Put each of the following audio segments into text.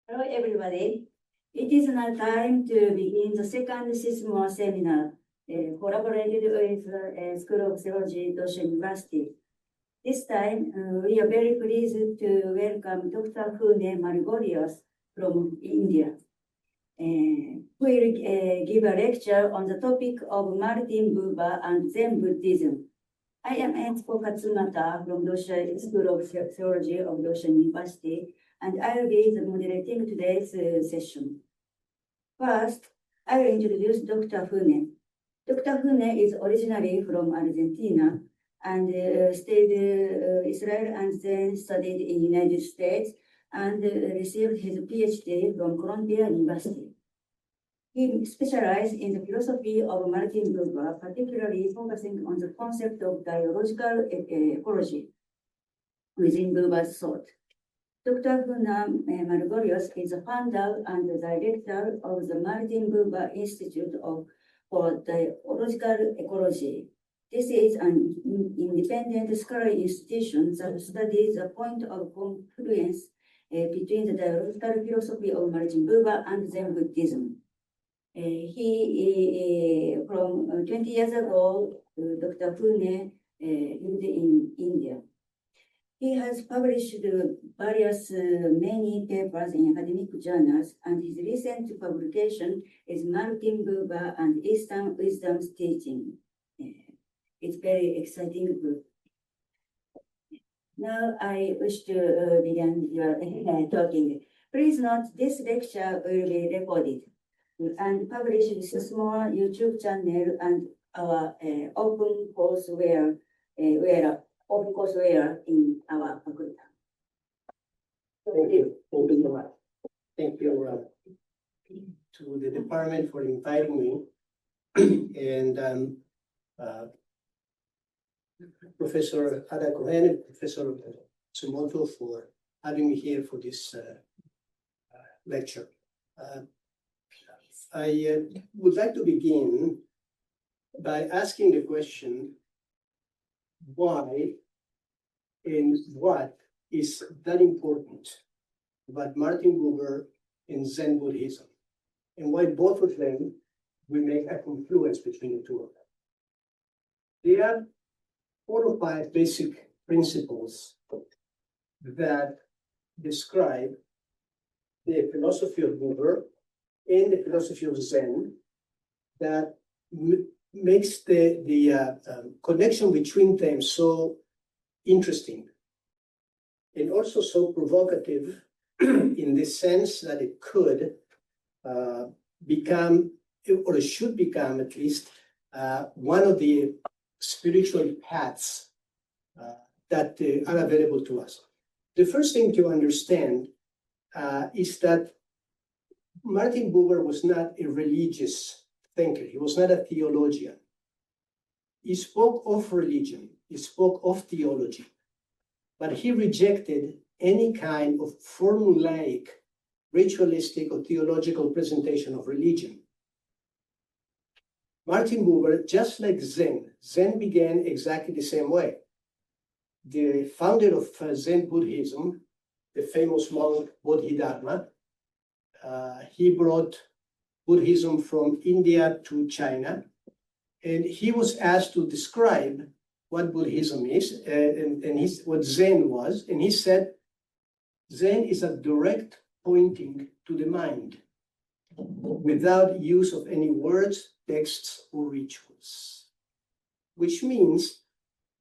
Hello, everybody. It is now time to begin the second CISMOR seminar, collaborated with School of Theology, Doshisha University. This time, we are very pleased to welcome Dr. Hune Margulies from India, who will give a lecture on the topic of Martin Buber and Zen Buddhism. I am Etsuko Katsumata from Doshisha School of Theology of Doshisha University, and I will be moderating today's session. First, I will introduce Dr. Hune. Dr. Hune is originally from Argentina and stayed Israel and then studied in the United States and received his PhD from Columbia University. He specialized in the philosophy of Martin Buber, particularly focusing on the concept of dialogical-ecology within Buber's thought. Dr. Hune Margulies is the founder and the director of the Martin Buber Institute for Dialogical-Ecology. This is an independent scholarly institution that studies the point of confluence between the dialogical philosophy of Martin Buber and Zen Buddhism. From 20 years ago, Dr. Hune lived in India. He has published many papers in academic journals, and his recent publication is Martin Buber and Eastern Wisdom's Teaching. It's very exciting book. Now I wish to begin your talking. Please note this lecture will be recorded and published in CISMOR YouTube channel and our open courseware in our faculty. Thank you. Thank you so much. Thank you to the department for inviting me, and Professor Hune and Professor Etsuko for having me here for this lecture. I would like to begin by asking the question, why and what is that important about Martin Buber and Zen Buddhism, and why both of them will make a confluence between the two of them. There are 4 or 5 basic principles that describe the philosophy of Buber and the philosophy of Zen that makes the connection between them so interesting and also so provocative in the sense that it could become, or it should become at least, one of the spiritual paths that are available to us. The first thing to understand is that Martin Buber was not a religious thinker. He was not a theologian. He spoke of religion. He spoke of theology. But he rejected any kind of formulaic, ritualistic, or theological presentation of religion. Martin Buber, just like Zen began exactly the same way. The founder of Zen Buddhism, the famous monk Bodhidharma, he brought Buddhism from India to China, and he was asked to describe what Buddhism is and what Zen was, and he said, Zen is a direct pointing to the mind without use of any words, texts, or rituals, which means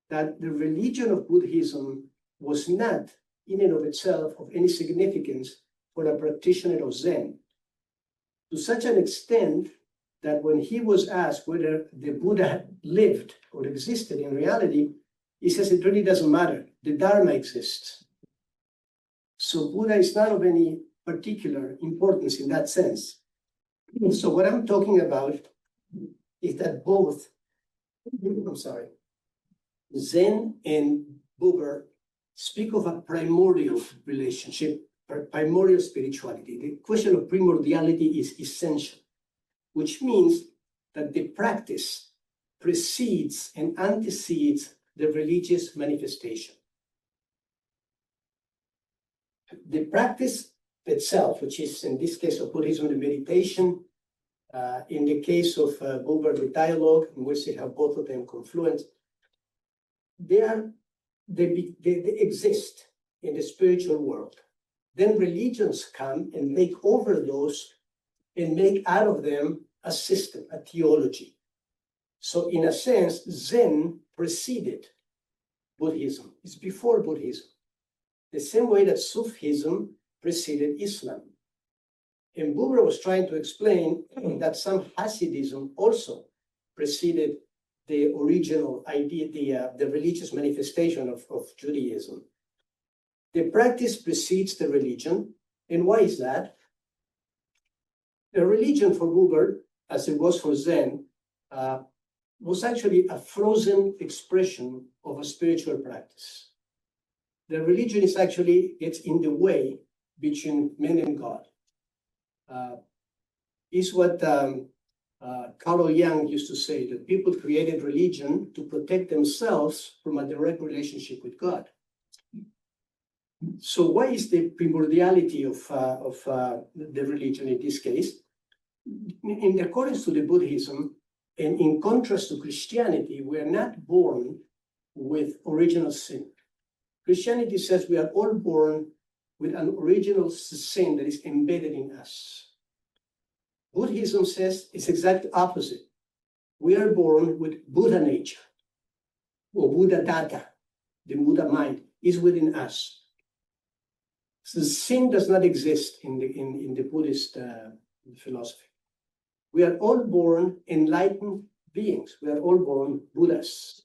that the religion of Buddhism was not in and of itself of any significance for a practitioner of Zen, to such an extent that when he was asked whether the Buddha lived or existed in reality, he says it really doesn't matter. The Dharma exists. So Buddha is not of any particular importance in that sense. So what I'm talking about is that both, Zen and Buber speak of a primordial relationship, primordial spirituality. The question of primordiality is essential, which means that the practice precedes and antecedes the religious manifestation. The practice itself, which is in this case of Buddhism, the meditation. In the case of Buber, the dialogue, in which they have both of them confluent, they exist in the spiritual world. Then religions come and make over those and make out of them a system, a theology. So in a sense, Zen preceded Buddhism. It's before Buddhism. The same way that Sufism preceded Islam. And Buber was trying to explain that some Hasidism also preceded the original idea, the religious manifestation of Judaism. The practice precedes the religion. And why is that? The religion for Buber, as it was for Zen, was actually a frozen expression of a spiritual practice. The religion gets in the way between man and God. Is what Carl Jung used to say, that people created religion to protect themselves from a direct relationship with God. So why is the primordiality of the religion in this case? In accordance to the Buddhism, and in contrast to Christianity, we are not born with original sin. Christianity says we are all born with an original sin that is embedded in us. Buddhism says it's exactly opposite. We are born with Buddha nature, or Buddha data, the Buddha mind is within us. So sin does not exist in the Buddhist philosophy. We are all born enlightened beings. We are all born Buddhas.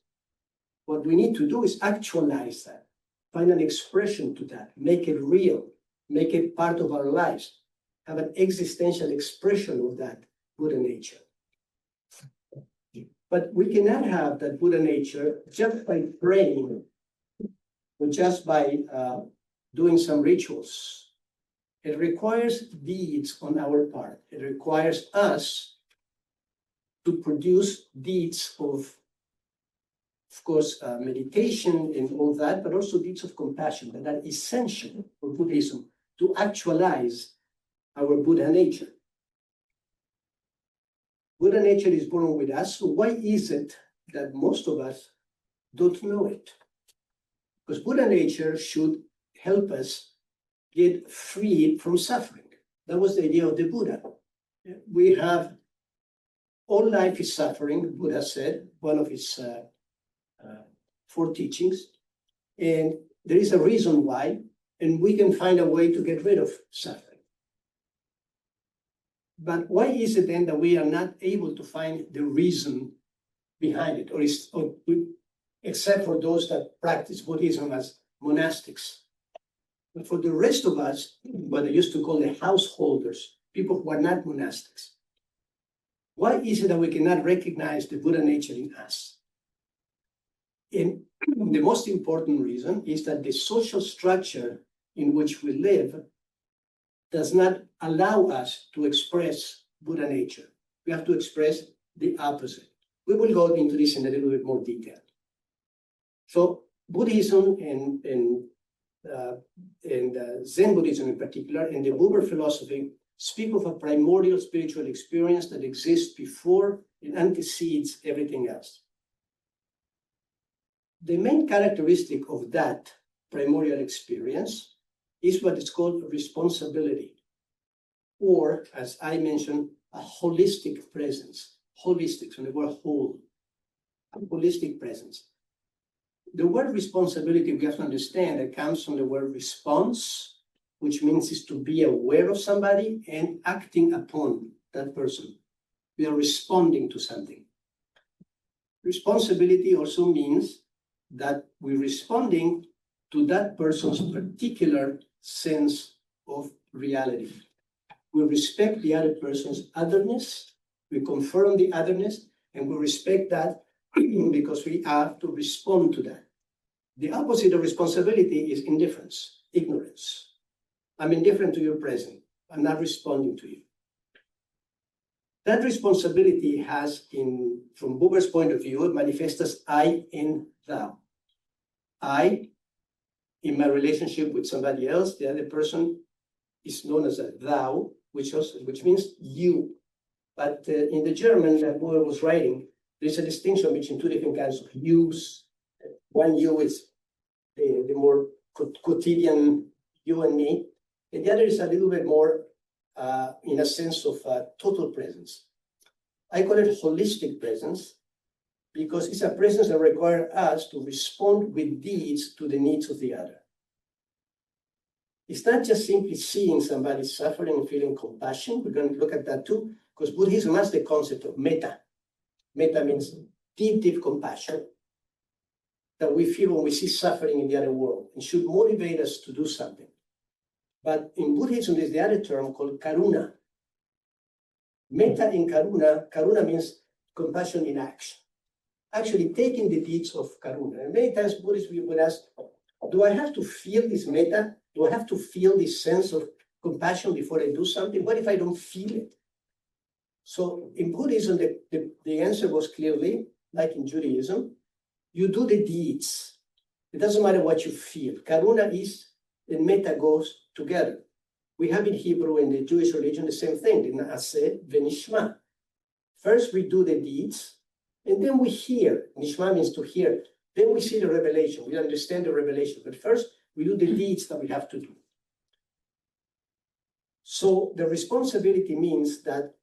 What we need to do is actualize that, find an expression to that, make it real, make it part of our lives, have an existential expression of that Buddha nature. But we cannot have that Buddha nature just by praying or just by doing some rituals. It requires deeds on our part. It requires us to produce deeds of course, meditation and all that, but also deeds of compassion that are essential for Buddhism to actualize our Buddha nature. Buddha nature is born with us, so why is it that most of us don't know it? Because Buddha nature should help us get free from suffering. That was the idea of the Buddha. We have, all life is suffering, Buddha said, one of his 4 teachings, and there is a reason why, and we can find a way to get rid of suffering. But why is it then that we are not able to find the reason behind it, except for those that practice Buddhism as monastics? But for the rest of us, what they used to call the householders, people who are not monastics, why is it that we cannot recognize the Buddha nature in us? And the most important reason is that the social structure in which we live does not allow us to express Buddha nature. We have to express the opposite. We will go into this in a little bit more detail. So Buddhism and Zen Buddhism in particular, and the Buber philosophy speak of a primordial spiritual experience that exists before and antecedes everything else. The main characteristic of that primordial experience is what is called responsibility, or, as I mentioned, a holistic presence. Holistic, from the word whole, a holistic presence. The word responsibility, we have to understand, it comes from the word response, which means is to be aware of somebody and acting upon that person. We are responding to something. Responsibility also means that we're responding to that person's particular sense of reality. We respect the other person's otherness, we confirm the otherness, and we respect that because we have to respond to that. The opposite of responsibility is indifference, ignorance. I'm indifferent to your present. I'm not responding to you. That responsibility has, from Buber's point of view, it manifests as I in thou. I, in my relationship with somebody else, the other person, is known as a thou, which means you. But in the German that Buber was writing, there's a distinction between two different kinds of yous. One you is the more quotidian you and me, and the other is a little bit more in a sense of total presence. I call it holistic presence because it's a presence that requires us to respond with deeds to the needs of the other. It's not just simply seeing somebody suffering and feeling compassion. We're going to look at that too, because Buddhism has the concept of metta. Metta means deep, deep compassion that we feel when we see suffering in the other world and should motivate us to do something. But in Buddhism, there's the other term called karuna. Metta in karuna means compassion in action. Actually taking the deeds of karuna. And many times Buddhists would ask, do I have to feel this metta? Do I have to feel this sense of compassion before I do something? What if I don't feel it? So in Buddhism, the answer was clearly, like in Judaism, you do the deeds. It doesn't matter what you feel. Karuna is, and metta goes together. We have in Hebrew and the Jewish religion the same thing, the na'aseh v'nishma. First we do the deeds, and then we hear. Nishma means to hear. Then we see the revelation. We understand the revelation. But first, we do the deeds that we have to do. So the responsibility means that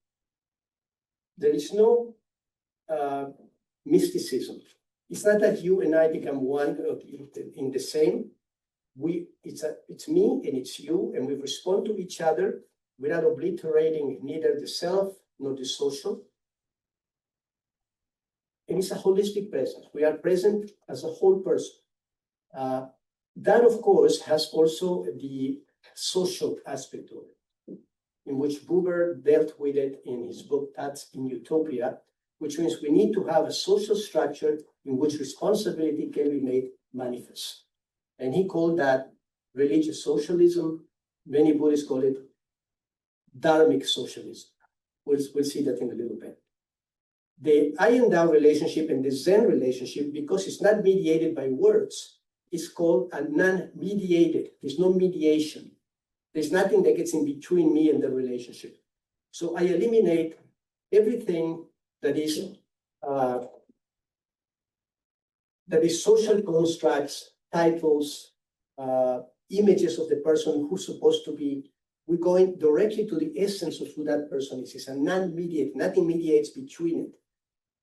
there is no mysticism. It's not that you and I become one in the same. It's me and it's you, and we respond to each other without obliterating neither the self nor the social. And it's a holistic presence. We are present as a whole person. That, of course, has also the social aspect of it, in which Buber dealt with it in his book, That's in Utopia, which means we need to have a social structure in which responsibility can be made manifest. And he called that religious socialism. Many Buddhists call it dharmic socialism. We'll see that in a little bit. The I and thou relationship and the Zen relationship, because it's not mediated by words, is called a non-mediated. There's no mediation. There's nothing that gets in between me and the relationship. So I eliminate everything that is social constructs, titles, images of the person who's supposed to be. We're going directly to the essence of who that person is. It's a non-mediate, nothing mediates between it.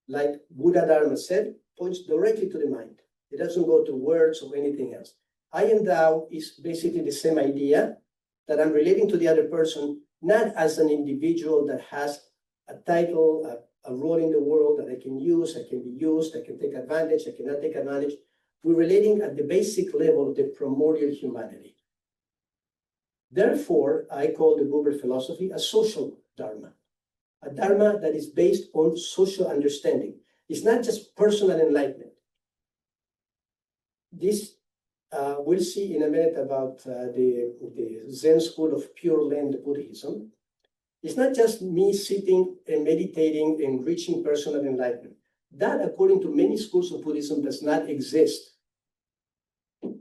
Like Buddha Dharma said, points directly to the mind. It doesn't go to words or anything else. I and thou is basically the same idea that I'm relating to the other person, not as an individual that has a title, a role in the world that I can use, I can be used, I can take advantage, I cannot take advantage. We're relating at the basic level of the primordial humanity. Therefore, I call the Buber philosophy a social dharma, a dharma that is based on social understanding. It's not just personal enlightenment. This, we'll see in a minute about the Zen school of Pure Land Buddhism. It's not just me sitting and meditating and reaching personal enlightenment. That, according to many schools of Buddhism, does not exist.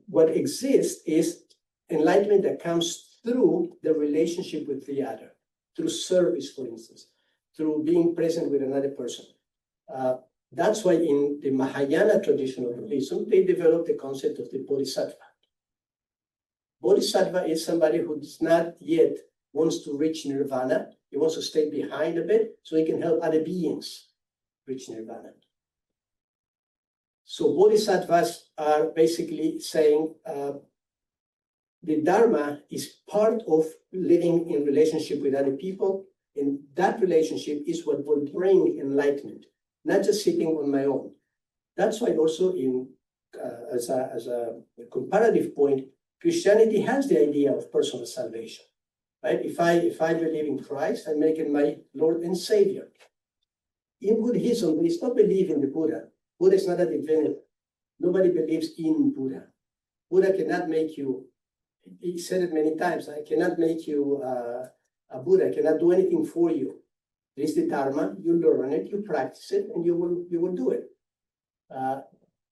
What exists is enlightenment that comes through the relationship with the other, through service, for instance, through being present with another person. That's why in the Mahayana tradition of Buddhism, they developed the concept of the bodhisattva. Bodhisattva is somebody who does not yet wants to reach nirvana. He wants to stay behind a bit so he can help other beings reach nirvana. So bodhisattvas are basically saying the Dharma is part of living in relationship with other people, and that relationship is what will bring enlightenment, not just sitting on my own. That's why also as a comparative point, Christianity has the idea of personal salvation, right? If I believe in Christ, I make him my Lord and Savior. In Buddhism, there is no belief in the Buddha. Buddha is not a divinity. Nobody believes in Buddha. Buddha cannot make you, he said it many times, I cannot make you a Buddha, I cannot do anything for you. There is the Dharma, you learn it, you practice it, and you will do it.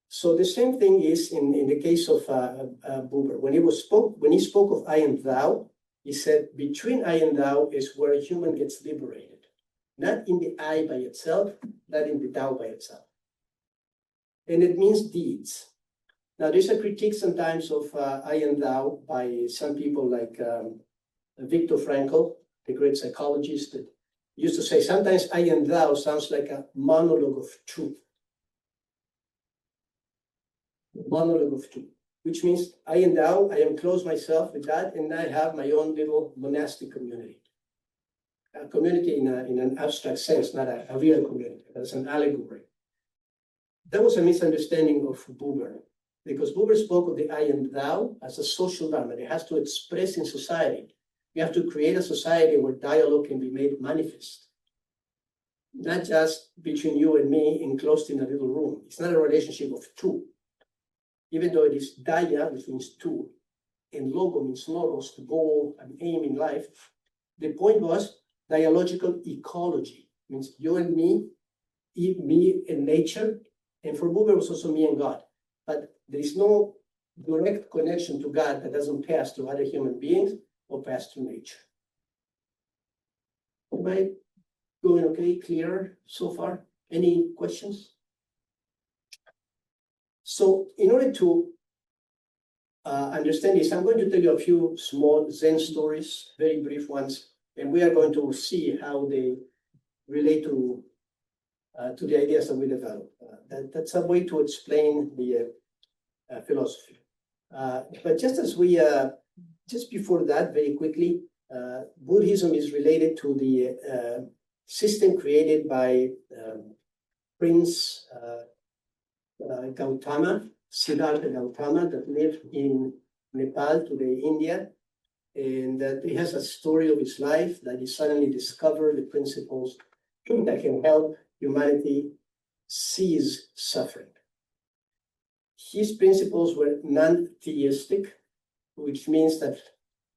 So the same thing is in the case of Buber. When he spoke of I and thou, He said, between I and thou is where a human gets liberated, not in the I by itself, not in the thou by itself. And it means deeds. Now, there's a critique sometimes of I and thou by some people like Viktor Frankl, the great psychologist, that used to say sometimes I and thou sounds like a monologue of truth. Monologue of truth, which means I and thou, I enclose myself with that, and I have my own little monastic community. A community in an abstract sense, not a real community. That's an allegory. That was a misunderstanding of Buber, because Buber spoke of the I and thou as a social dharma. It has to express in society. You have to create a society where dialogue can be made manifest. Not just between you and me enclosed in a little room. It's not a relationship of two. Even though it is daya, which means two, and logo means logos, the goal and aim in life. The point was dialogical ecology, means you and me and nature, and for Buber it was also me and God. But there is no direct connection to God that doesn't pass through other human beings or pass through nature. Am I going okay, clear so far? Any questions? So in order to understand this, I'm going to tell you a few small Zen stories, very brief ones, and we are going to see how they relate to the ideas that we develop. That's a way to explain the philosophy. But just as we, just before that, very quickly, Buddhism is related to the system created by Prince Gautama, Siddhartha Gautama, that lived in Nepal, today India, and that he has a story of his life that he suddenly discovered the principles that can help humanity cease suffering. His principles were non-theistic, which means that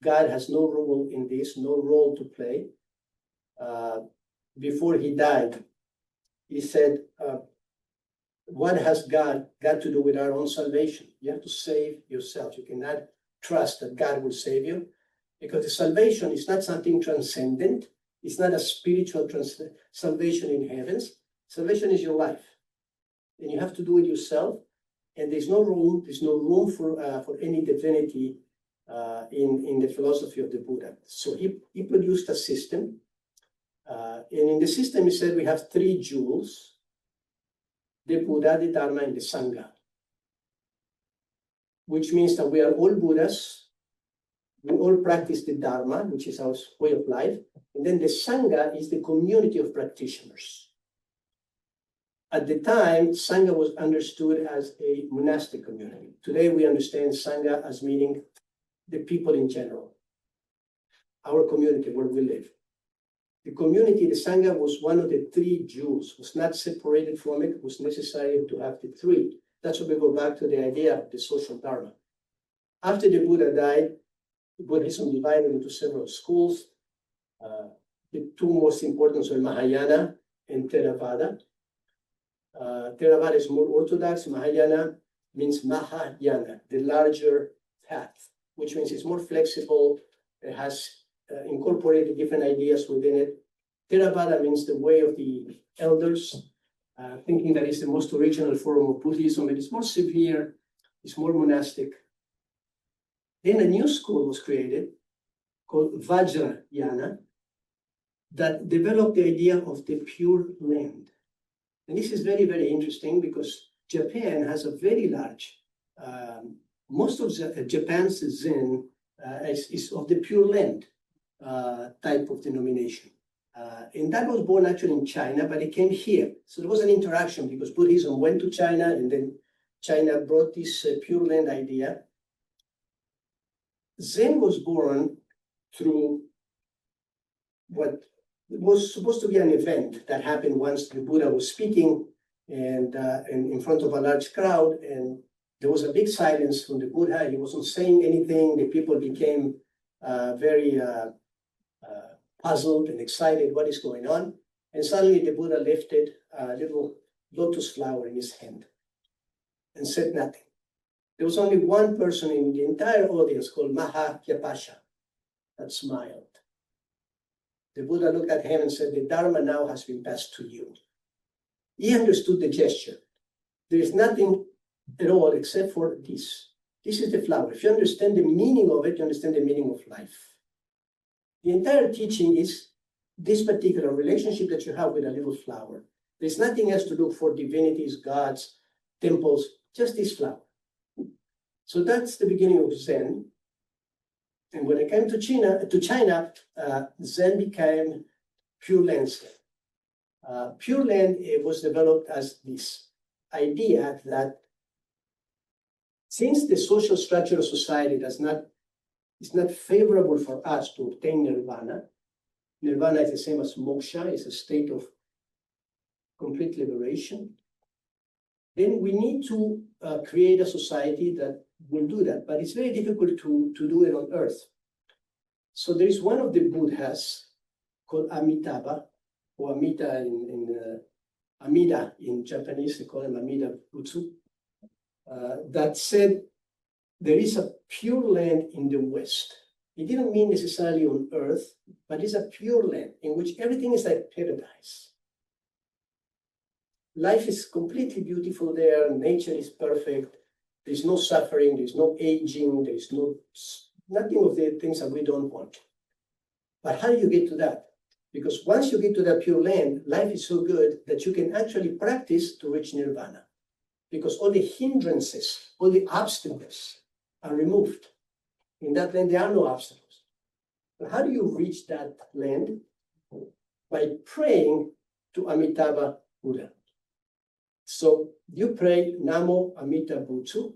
God has no role in this, no role to play. Before he died, he said, what has God got to do with our own salvation? You have to save yourself. You cannot trust that God will save you, because the salvation is not something transcendent. It's not a spiritual salvation in heavens. Salvation is your life, and you have to do it yourself. And there's no room for any divinity in the philosophy of the Buddha. So he produced a system, and in the system he said we have three jewels: the Buddha, the Dharma, and the Sangha, which means that we are all Buddhas. We all practice the Dharma, which is our way of life, and then the Sangha is the community of practitioners. At the time, Sangha was understood as a monastic community. Today, we understand Sangha as meaning the people in general, our community where we live. The community, the Sangha, was one of the three jewels, was not separated from it, was necessary to have the three. That's why we go back to the idea of the social Dharma. After the Buddha died, Buddhism divided into several schools. The two most important are Mahayana and Theravada. Theravada is more orthodox. Mahayana means Mahayana, the larger path, which means it's more flexible. It has incorporated different ideas within it. Theravada means the way of the elders, thinking that it's the most original form of Buddhism. It is more severe, it's more monastic. Then a new school was created called Vajrayana that developed the idea of the Pure Land. And this is very, very interesting because Japan has a very large, most of Japan's Zen is of the Pure Land type of denomination. And that was born actually in China, but it came here. So there was an interaction because Buddhism went to China, and then China brought this Pure Land idea. Zen was born through what was supposed to be an event that happened once the Buddha was speaking and in front of a large crowd, and there was a big silence from the Buddha. He wasn't saying anything. The people became very puzzled and excited. What is going on? And suddenly the Buddha lifted a little lotus flower in his hand and said nothing. There was only one person in the entire audience called Mahakyapasha. that smiled. The Buddha looked at him and said, the Dharma now has been passed to you. He understood the gesture. There is nothing at all except for this. This is the flower. If you understand the meaning of it, you understand the meaning of life. The entire teaching is this particular relationship that you have with a little flower. There's nothing else to look for, divinities, gods, temples, just this flower. So that's the beginning of Zen. And when I came to China, Zen became Pure Land. Pure Land was developed as this idea that since the social structure of society is not favorable for us to obtain nirvana, nirvana is the same as moksha, it's a state of complete liberation, then we need to create a society that will do that. But it's very difficult to do it on earth. So there is one of the Buddhas called Amitabha, or Amida Amida in Japanese, they call him Amida Butsu, that said there is a pure land in the West. It didn't mean necessarily on earth, but it's a pure land in which everything is like paradise. Life is completely beautiful there, nature is perfect, there's no suffering, there's no aging, there's nothing of the things that we don't want. But how do you get to that? Because once you get to that pure land, life is so good that you can actually practice to reach nirvana. Because all the hindrances, all the obstacles are removed. In that land, there are no obstacles. But how do you reach that land? By praying to Amitabha Buddha. So you pray Namo Amida Butsu,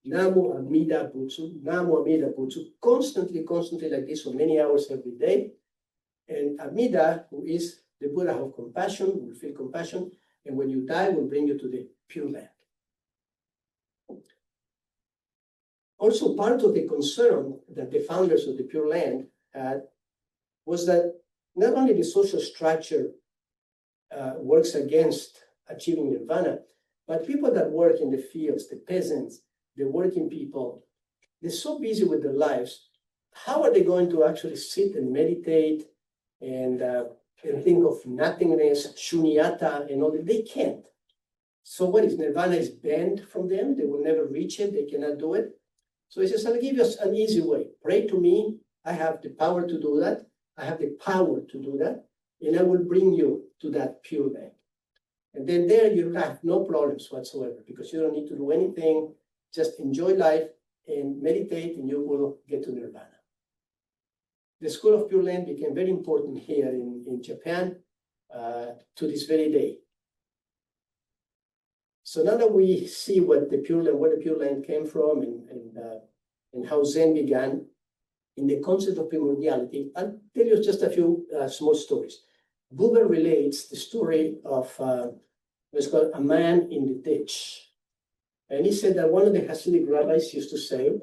Namo Amida Butsu, Namo Amida Butsu, constantly like this for many hours every day. And Amida, who is the Buddha of compassion, will feel compassion, and when you die, will bring you to the pure land. Also, part of the concern that the founders of the Pure Land had was that not only the social structure works against achieving nirvana, but people that work in the fields, the peasants, the working people, they're so busy with their lives. How are they going to actually sit and meditate and think of nothingness, shunyata, and all that? They can't. So what is nirvana is banned from them? They will never reach it. They cannot do it. So he says, I'll give you an easy way. Pray to me. I have the power to do that. I have the power to do that. And I will bring you to that pure land. And then there you have no problems whatsoever because you don't need to do anything. Just enjoy life and meditate and you will get to nirvana. The School of Pure Land became very important here in Japan to this very day. So now that we see what the Pure Land, where the Pure Land came from and how Zen began, in the concept of primordiality, I'll tell you just a few small stories. Buber relates the story of what's called a man in the ditch. And he said that one of the Hasidic rabbis used to say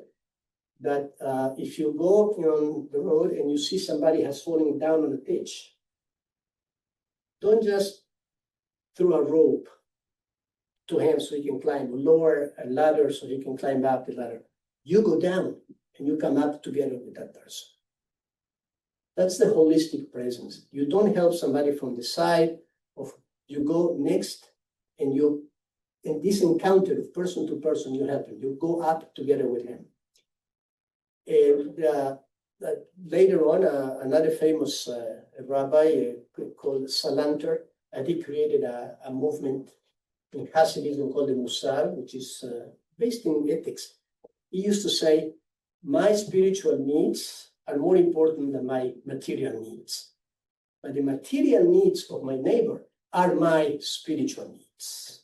that if you go on the road and you see somebody has fallen down on a ditch, don't just throw a rope to him so he can climb, lower a ladder so he can climb up the ladder. You go down and you come up together with that person. That's the holistic presence. You don't help somebody from the side of, you go next and you, in this encounter of person to person, you help him. You go up together with him. And later on, another famous rabbi called Salanter, he created a movement in Hasidism called the Musar, which is based in ethics. He used to say, my spiritual needs are more important than my material needs. But the material needs of my neighbor are my spiritual needs.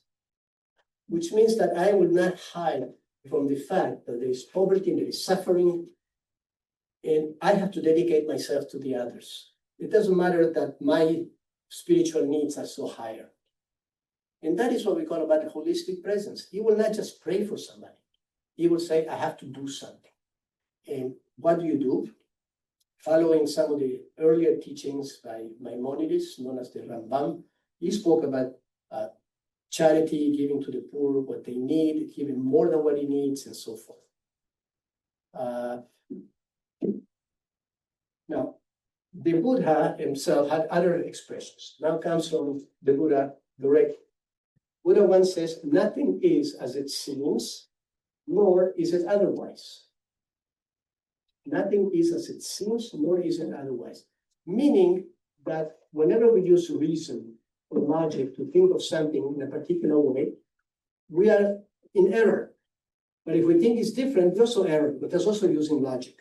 Which means that I will not hide from the fact that there is poverty, there is suffering, and I have to dedicate myself to the others. It doesn't matter that my spiritual needs are so higher. And that is what we call about the holistic presence. He will not just pray for somebody. He will say, I have to do something. And what do you do? Following some of the earlier teachings by Maimonides, known as the Rambam, he spoke about charity, giving to the poor what they need, giving more than what he needs, and so forth. Now, the Buddha himself had other expressions. Now comes from the Buddha directly. Buddha once says, nothing is as it seems, nor is it otherwise. Nothing is as it seems, nor is it otherwise. Meaning that whenever we use reason or logic to think of something in a particular way, we are in error. But if we think it's different, we're also error, but that's also using logic.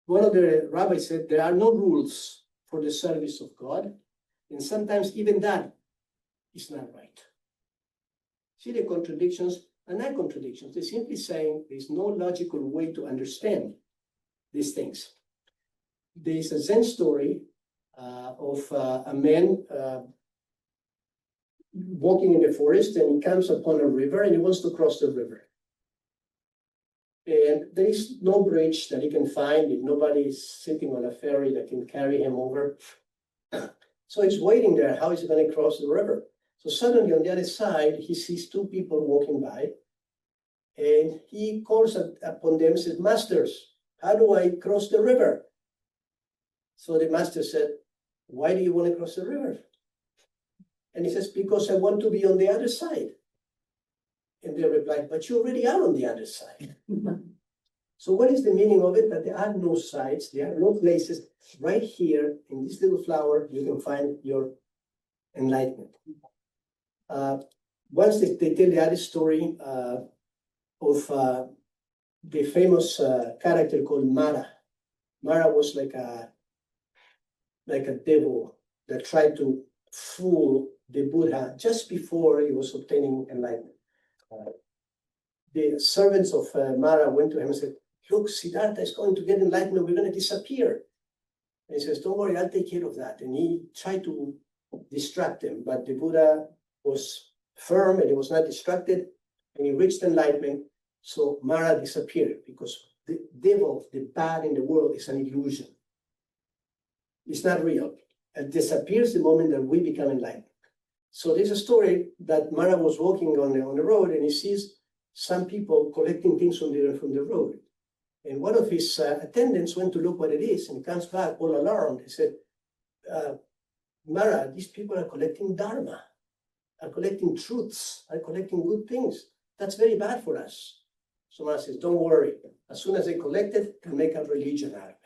One of the rabbis said, there are no rules for the service of God, and sometimes even that is not right. See, the contradictions are not contradictions. They're simply saying there's no logical way to understand these things. There's a Zen story of a man walking in the forest, and he comes upon a river and he wants to cross the river. And there is no bridge that he can find, if nobody is sitting on a ferry that can carry him over. So he's waiting there. How is he going to cross the river? So suddenly on the other side, he sees two people walking by, and he calls upon them and says, Masters, how do I cross the river? So the master said, why do you want to cross the river? And he says, because I want to be on the other side. And they replied, but you already are on the other side. So what is the meaning of it? That there are no sides, there are no places. Right here in this little flower, you can find your enlightenment. Once they tell the other story of the famous character called Mara. Mara was like a devil that tried to fool the Buddha just before he was obtaining enlightenment. The servants of Mara went to him and said, look, Siddhartha is going to get enlightenment, we're going to disappear. And he says, don't worry, I'll take care of that. And he tried to distract him, but the Buddha was firm and he was not distracted, and he reached enlightenment. So Mara disappeared, because the devil, the bad in the world, is an illusion. It's not real. It disappears the moment that we become enlightened. So there's a story that Mara was walking on the road, and he sees some people collecting things from the road. And one of his attendants went to look what it is, and comes back all alarmed. He said, Mara, these people are collecting dharma, are collecting truths, are collecting good things. That's very bad for us. So Mara says, don't worry. As soon as they collect it, they'll make a religion out of it.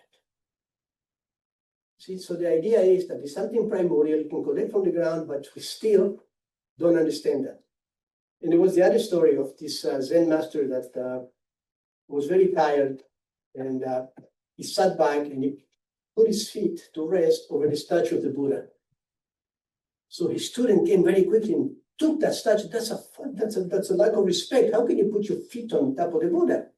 See, so the idea is that there's something primordial you can collect from the ground, but we still don't understand that. And there was the other story of this Zen master that was very tired, and he sat back and he put his feet to rest over the statue of the Buddha. So his student came very quickly and took that statue. That's a lack of respect. How can you put your feet on top of the Buddha?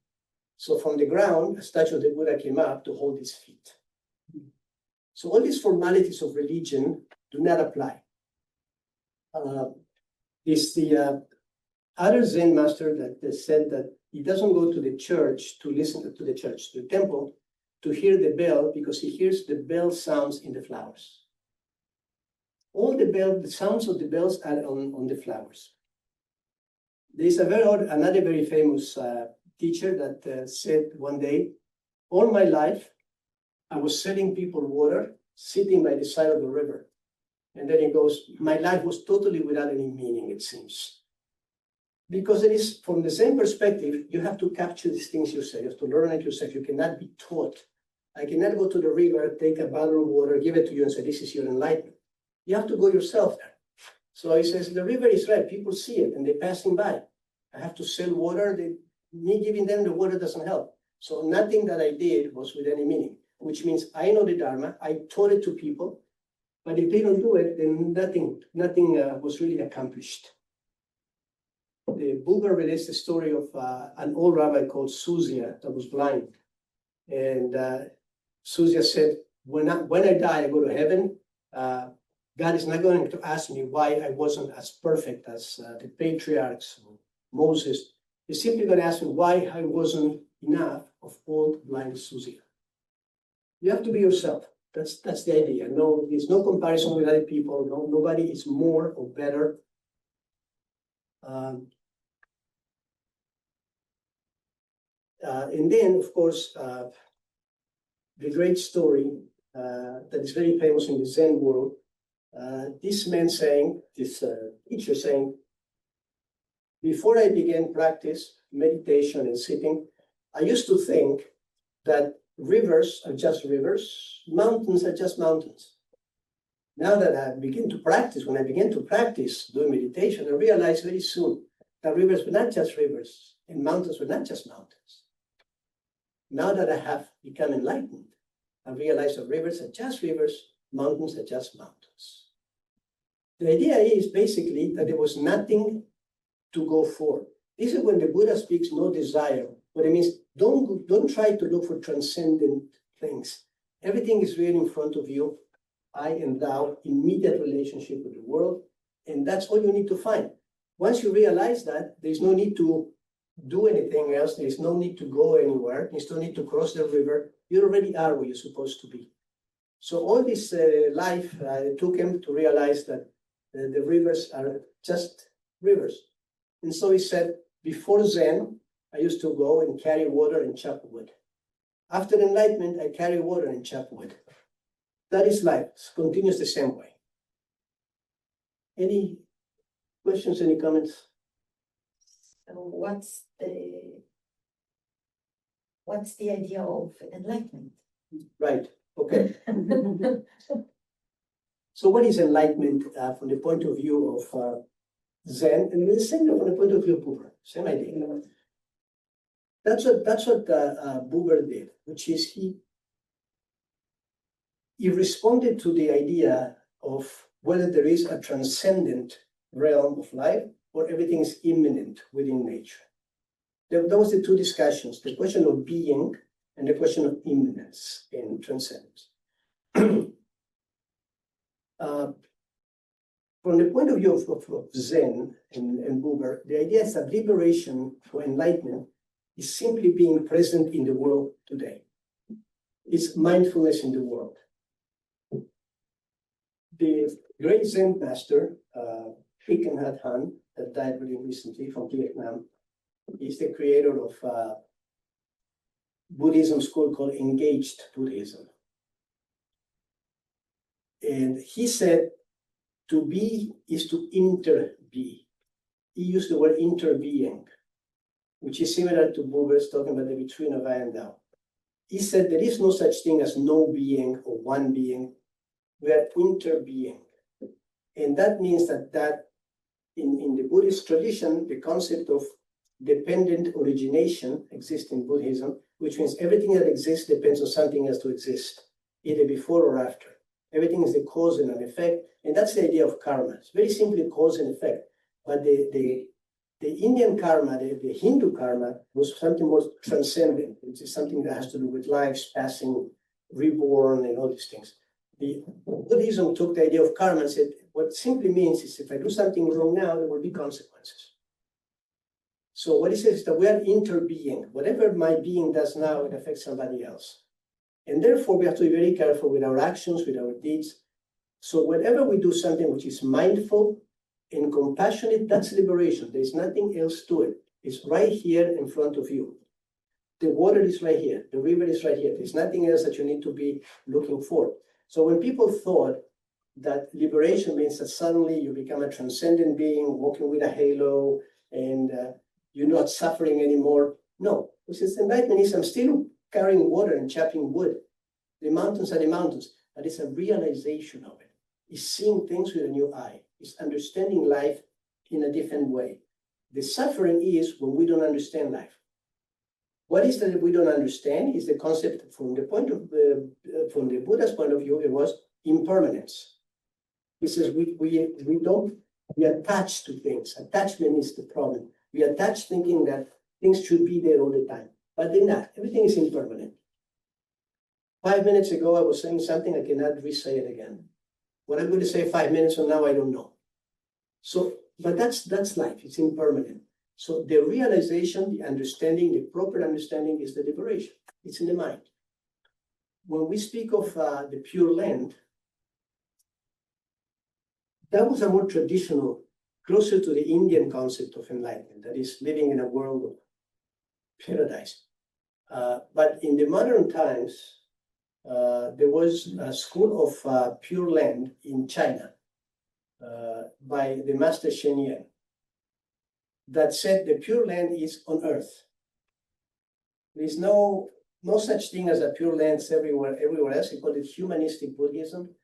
So from the ground, a statue of the Buddha came up to hold his feet. So all these formalities of religion do not apply. It's the other Zen master that said that he doesn't go to the church to listen to the church, to the temple, to hear the bell, because he hears the bell sounds in the flowers. All the sounds of the bells are on the flowers. There's another very famous teacher that said one day, all my life, I was selling people water, sitting by the side of the river. And then he goes, my life was totally without any meaning, it seems. Because it is, from the same perspective, you have to capture these things yourself. You have to learn it yourself. You cannot be taught. I cannot go to the river, take a bottle of water, give it to you and say, this is your enlightenment. You have to go yourself there. So he says, the river is right. People see it and they're passing by. I have to sell water. Me giving them the water doesn't help. So nothing that I did was with any meaning, which means I know the Dharma. I taught it to people. But if they don't do it, then nothing was really accomplished. The Buber relates the story of an old rabbi called Suzia that was blind. And Suzia said, when I die, I go to heaven. God is not going to ask me why I wasn't as perfect as the patriarchs or Moses. He's simply going to ask me why I wasn't enough of old blind Suzia. You have to be yourself. That's the idea. No, there's no comparison with other people. No, nobody is more or better. And then, of course, the great story that is very famous in the Zen world, this man saying, this teacher saying, before I began practice, meditation and sitting, I used to think that rivers are just rivers, mountains are just mountains. Now that I begin to practice, when I began to practice doing meditation, I realized very soon that rivers were not just rivers and mountains were not just mountains. Now that I have become enlightened, I realize that rivers are just rivers, mountains are just mountains. The idea is basically that there was nothing to go for. This is when the Buddha speaks no desire. What it means, don't try to look for transcendent things. Everything is really in front of you. I and thou, immediate relationship with the world, and that's all you need to find. Once you realize that, there's no need to do anything else. There's no need to go anywhere. There's no need to cross the river. You already are where you're supposed to be. So all this life took him to realize that the rivers are just rivers. And so he said, before Zen, I used to go and carry water and chop wood. After enlightenment, I carry water and chop wood. That is life. It continues the same way. Any questions, any comments? So what's the idea of enlightenment? Right, okay. So what is enlightenment from the point of view of Zen, and the same from the point of view of Buber, same idea. That's what Buber did, which is he responded to the idea of whether there is a transcendent realm of life or everything is immanent within nature. That was the two discussions, the question of being and the question of immanence and transcendence. From the point of view of Zen and Buber, the idea is that liberation or enlightenment is simply being present in the world today. It's mindfulness in the world. The great Zen master, Thich Nhat Hanh, that died really recently from Vietnam, is the creator of a Buddhism school called Engaged Buddhism. And he said, to be is to interbe. He used the word interbeing, which is similar to Buber's talking about the between of I and thou. He said there is no such thing as no being or one being. We are interbeing. And that means that in the Buddhist tradition, the concept of dependent origination exists in Buddhism, which means everything that exists depends on something else to exist, either before or after. Everything is the cause and an effect, and that's the idea of karma. It's very simply cause and effect. But the Indian karma, the Hindu karma, was something more transcendent. It's something that has to do with lives, passing, reborn, and all these things. The Buddhism took the idea of karma and said, what it simply means is if I do something wrong now, there will be consequences. So what it says is that we are interbeing. Whatever my being does now, it affects somebody else. And therefore, we have to be very careful with our actions, with our deeds. So whenever we do something which is mindful and compassionate, that's liberation. There's nothing else to it. It's right here in front of you. The water is right here. The river is right here. There's nothing else that you need to be looking for. So when people thought that liberation means that suddenly you become a transcendent being, walking with a halo, and you're not suffering anymore. No, because enlightenment is I'm still carrying water and chopping wood. The mountains are the mountains, but it's a realization of it. It's seeing things with a new eye. It's understanding life in a different way. The suffering is when we don't understand life. What is that we don't understand is the concept from the point of from the Buddha's point of view, it was impermanence. He says we attach to things. Attachment is the problem. We attach thinking that things should be there all the time, but they're not. Everything is impermanent. 5 minutes ago, I was saying something, I cannot re-say it again. What I'm going to say 5 minutes from now, I don't know. So, but that's life, it's impermanent. So the realization, the understanding, the proper understanding is the liberation. It's in the mind. When we speak of the Pure Land, that was a more traditional, closer to the Indian concept of enlightenment, that is living in a world of paradise. But in the modern times, there was a school of Pure Land in China by the master Shen Yan that said the Pure Land is on earth. There is no such thing as a Pure Land everywhere else. He called it humanistic Buddhism.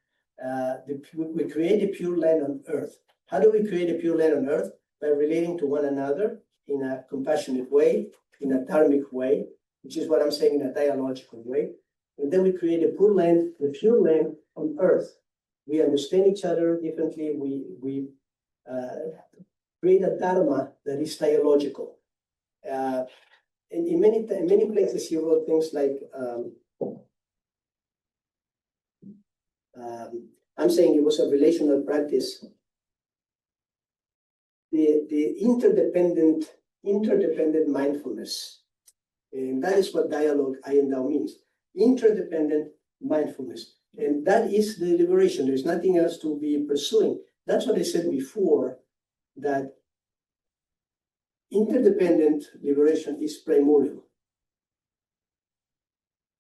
We create a Pure Land on earth. How do we create a Pure Land on earth? By relating to one another in a compassionate way, in a dharmic way, which is what I'm saying, in a dialogical way. And then we create a Pure Land on earth. We understand each other differently. We create a dharma that is dialogical. And in many places, he wrote things like, I'm saying it was a relational practice. The interdependent mindfulness. And that is what dialogue I and thou means. Interdependent mindfulness. And that is the liberation. There's nothing else to be pursuing. That's what I said before, that interdependent liberation is primordial.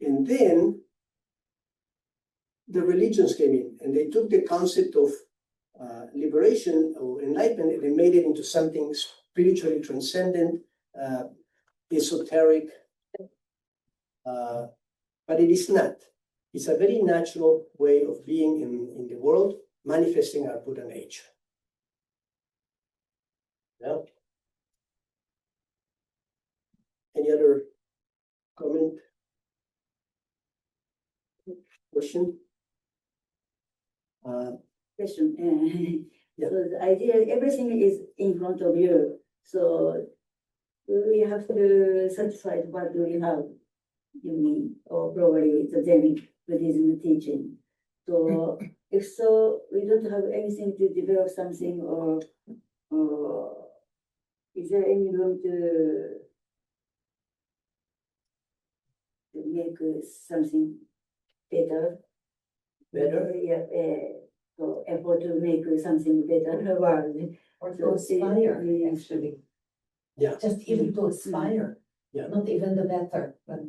And then the religions came in and they took the concept of liberation or enlightenment and they made it into something spiritually transcendent, esoteric, but it is not. It's a very natural way of being in the world, manifesting our Buddha nature. Yeah. Any other comment? Question? Question. Yeah. So the idea, everything is in front of you. So we have to satisfy what do we have, you mean, or probably the Zen Buddhism teaching. So if so, we don't have anything to develop something, or is there any room to make something better? Better? Yeah. So effort to make something better world. Or to So aspire, it- actually. Yeah. Just even to aspire. Yeah. Not even the better, but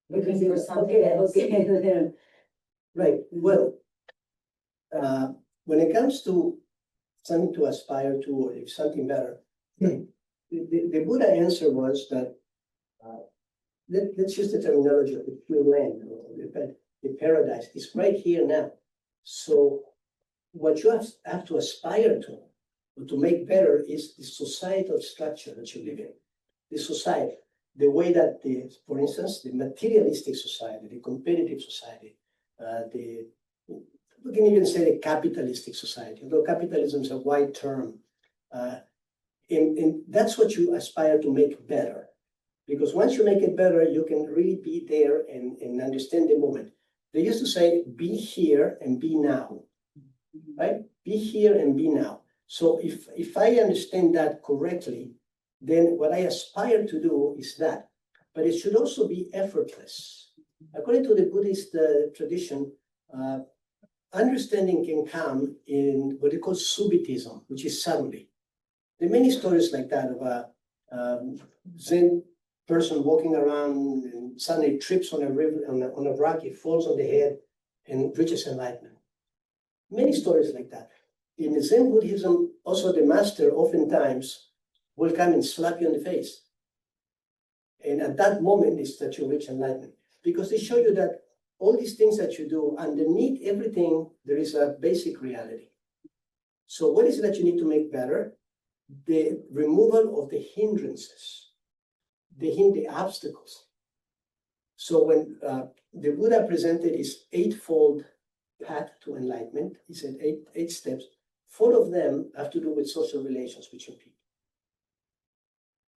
looking for something Okay, else. okay. Right. Well, when it comes to something to aspire to, or if something better, the Buddha answer was that let's use the terminology of the pure land, or the paradise is right here now. So what you have to aspire to, or to make better, is the societal structure that you live in. The society, the way that for instance, the materialistic society, the competitive society, we can even say the capitalistic society, although capitalism is a wide term. And that's what you aspire to make better. Because once you make it better, you can really be there and understand the moment. They used to say, be here and be now, right? Be here and be now. So if I understand that correctly, then what I aspire to do is that. But it should also be effortless. According to the Buddhist tradition, understanding can come in what they call subitism, which is suddenly. There are many stories like that of a Zen person walking around and suddenly trips on a river, on a rock, it falls on the head and reaches enlightenment. Many stories like that. In Zen Buddhism, also the master oftentimes will come and slap you in the face. And at that moment is that you reach enlightenment. Because they show you that all these things that you do, underneath everything, there is a basic reality. So what is it that you need to make better? The removal of the hindrances, the obstacles. So when the Buddha presented his eightfold path to enlightenment, he said eight steps. 4 of them have to do with social relations between people.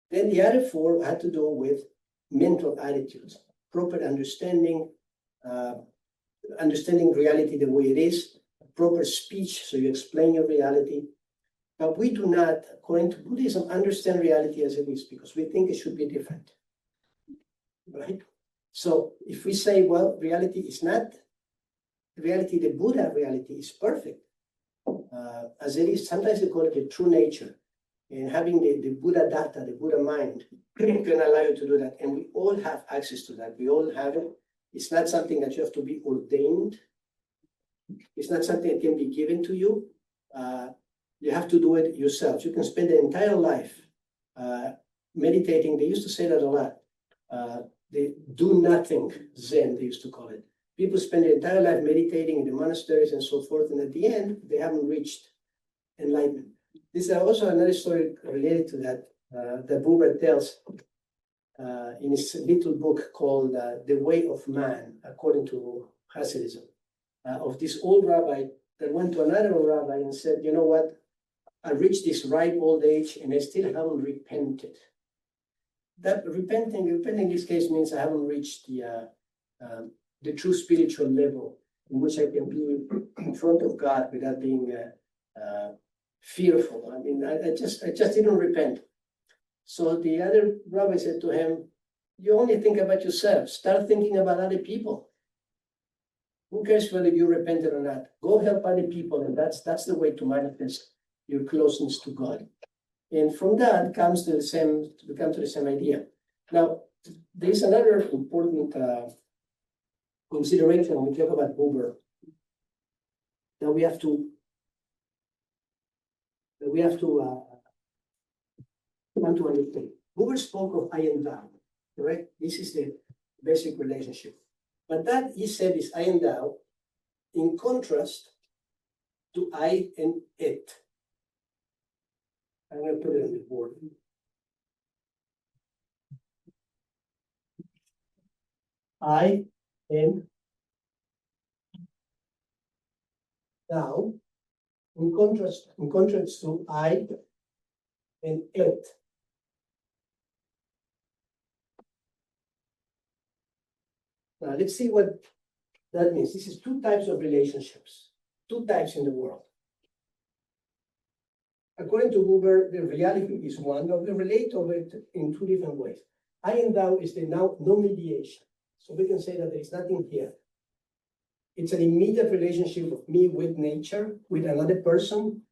Then the other 4 had to do with mental attitudes, proper understanding, understanding reality the way it is, proper speech, so you explain your reality. But we do not, according to Buddhism, understand reality as it is because we think it should be different, right? So if we say, well, reality is not, reality, the Buddha reality is perfect, as it is, sometimes they call it the true nature. And having the Buddha data, the Buddha mind, can allow you to do that. And we all have access to that. We all have it. It's not something that you have to be ordained. It's not something that can be given to you. You have to do it yourself. You can spend the entire life meditating. They used to say that a lot. They do nothing Zen, they used to call it. People spend their entire life meditating in the monasteries and so forth, and at the end, they haven't reached enlightenment. This is also another story related to that, that Buber tells in his little book called The Way of Man, according to Hasidism, of this old rabbi that went to another rabbi and said, you know what, I reached this ripe old age and I still haven't repented. That repenting in this case means I haven't reached the true spiritual level in which I can be in front of God without being fearful. I mean, I just didn't repent. So the other rabbi said to him, you only think about yourself. Start thinking about other people. Who cares whether you repented or not? Go help other people, and that's the way to manifest your closeness to God. And from that comes to we come to the same idea. Now, there's another important consideration when we talk about Buber that we have to come to understand. Buber spoke of I and thou, correct? This is the basic relationship. But that he said is I and thou in contrast to I and it. I'm going to put it on the board. I and thou in contrast to I and it. Now let's see what that means. This is two types of relationships, two types in the world. According to Buber, the reality is one, but we relate to it in two different ways. I and thou is the now no mediation. So we can say that there is nothing here. It's an immediate relationship of me with nature, with another person,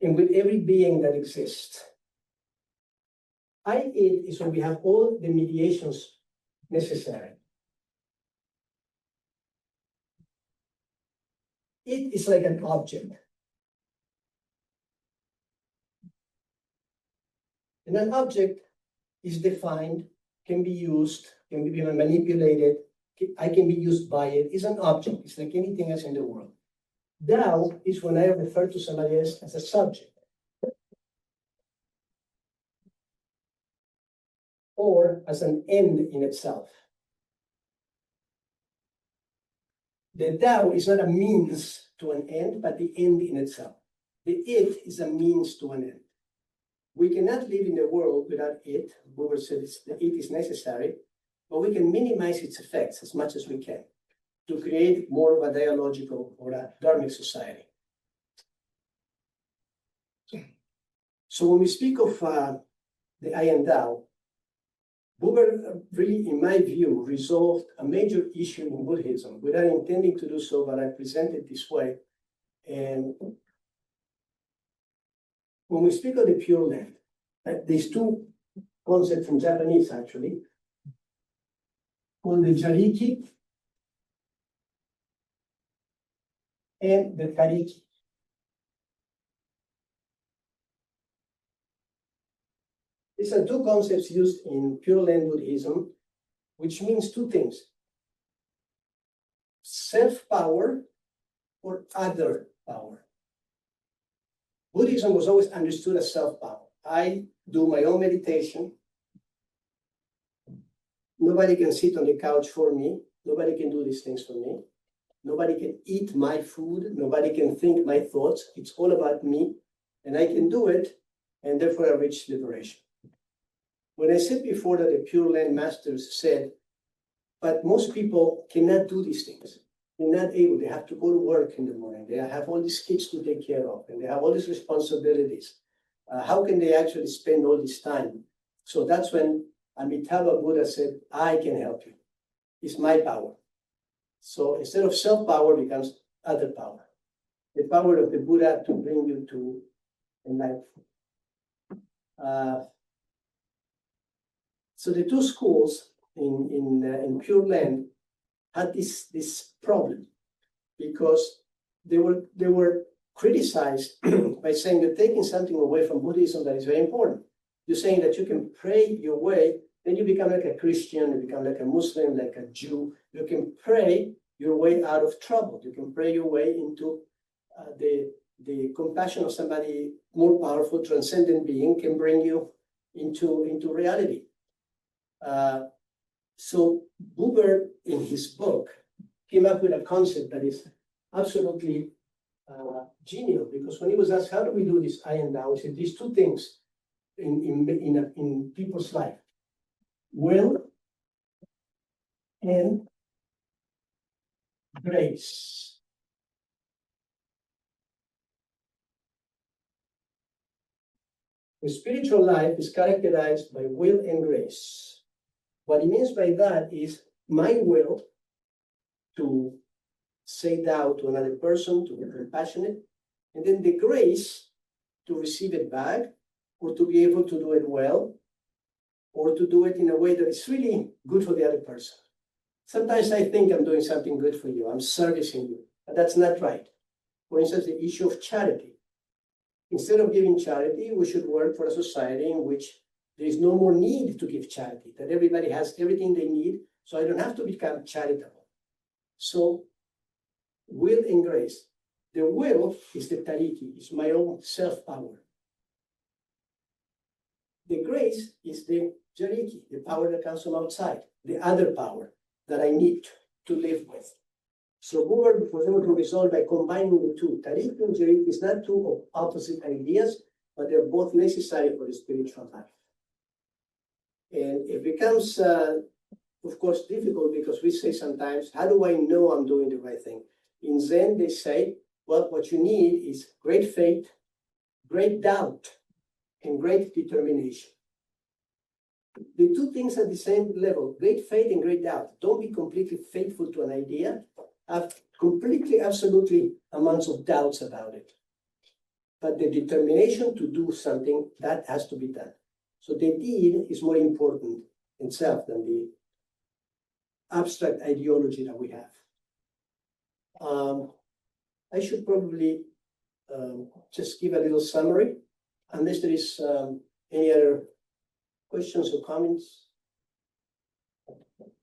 and with every being that exists. I it is when we have all the mediations necessary. It is like an object. And an object is defined, can be used, can be manipulated, I can be used by it. It's an object. It's like anything else in the world. Thou is when I refer to somebody else as a subject. Or as an end in itself. The thou is not a means to an end, but the end in itself. The it is a means to an end. We cannot live in the world without it. Buber said the it is necessary, but we can minimize its effects as much as we can to create more of a dialogical or a dharmic society. So when we speak of the I and thou, Buber really, in my view, resolved a major issue in Buddhism without intending to do so, but I present it this way. And when we speak of the Pure Land, there's two concepts from Japanese actually, called the Jariki and the Kariki. These are two concepts used in Pure Land Buddhism, which means two things: self-power or other power. Buddhism was always understood as self-power. I do my own meditation. Nobody can sit on the couch for me. Nobody can do these things for me. Nobody can eat my food. Nobody can think my thoughts. It's all about me, and I can do it, and therefore I reach liberation. When I said before that the Pure Land masters said, but most people cannot do these things. They're not able. They have to go to work in the morning. They have all these kids to take care of, and they have all these responsibilities. How can they actually spend all this time? So that's when Amitabha Buddha said, I can help you. It's my power. So instead of self-power becomes other power. The power of the Buddha to bring you to enlightenment. So the two schools in Pure Land had this problem because they were criticized by saying you're taking something away from Buddhism that is very important. You're saying that you can pray your way, then you become like a Christian, you become like a Muslim, like a Jew. You can pray your way out of trouble. You can pray your way into the compassion of somebody more powerful, transcendent being can bring you into reality. So Buber, in his book, came up with a concept that is absolutely genial, because when he was asked, how do we do this I and thou, he said, these two things in people's life, will and grace. The spiritual life is characterized by will and grace. What he means by that is my will to say thou to another person, to be compassionate, and then the grace to receive it back, or to be able to do it well, or to do it in a way that is really good for the other person. Sometimes I think I'm doing something good for you, I'm servicing you, but that's not right. For instance, the issue of charity. Instead of giving charity, we should work for a society in which there is no more need to give charity, that everybody has everything they need, so I don't have to become charitable. So, will and grace. The will is the tariki, is my own self-power. The grace is the jariki, the power that comes from outside, the other power that I need to live with. So Buber was able to resolve by combining the two. Tariki and jariki is not two opposite ideas, but they're both necessary for the spiritual life. And it becomes, of course, difficult because we say sometimes, how do I know I'm doing the right thing? In Zen, they say, well, what you need is great faith, great doubt, and great determination. The two things at the same level, great faith and great doubt. Don't be completely faithful to an idea. Have completely, absolutely amounts of doubts about it. But the determination to do something, that has to be done. So the deed is more important in itself than the abstract ideology that we have. I should probably just give a little summary, unless there is any other questions or comments.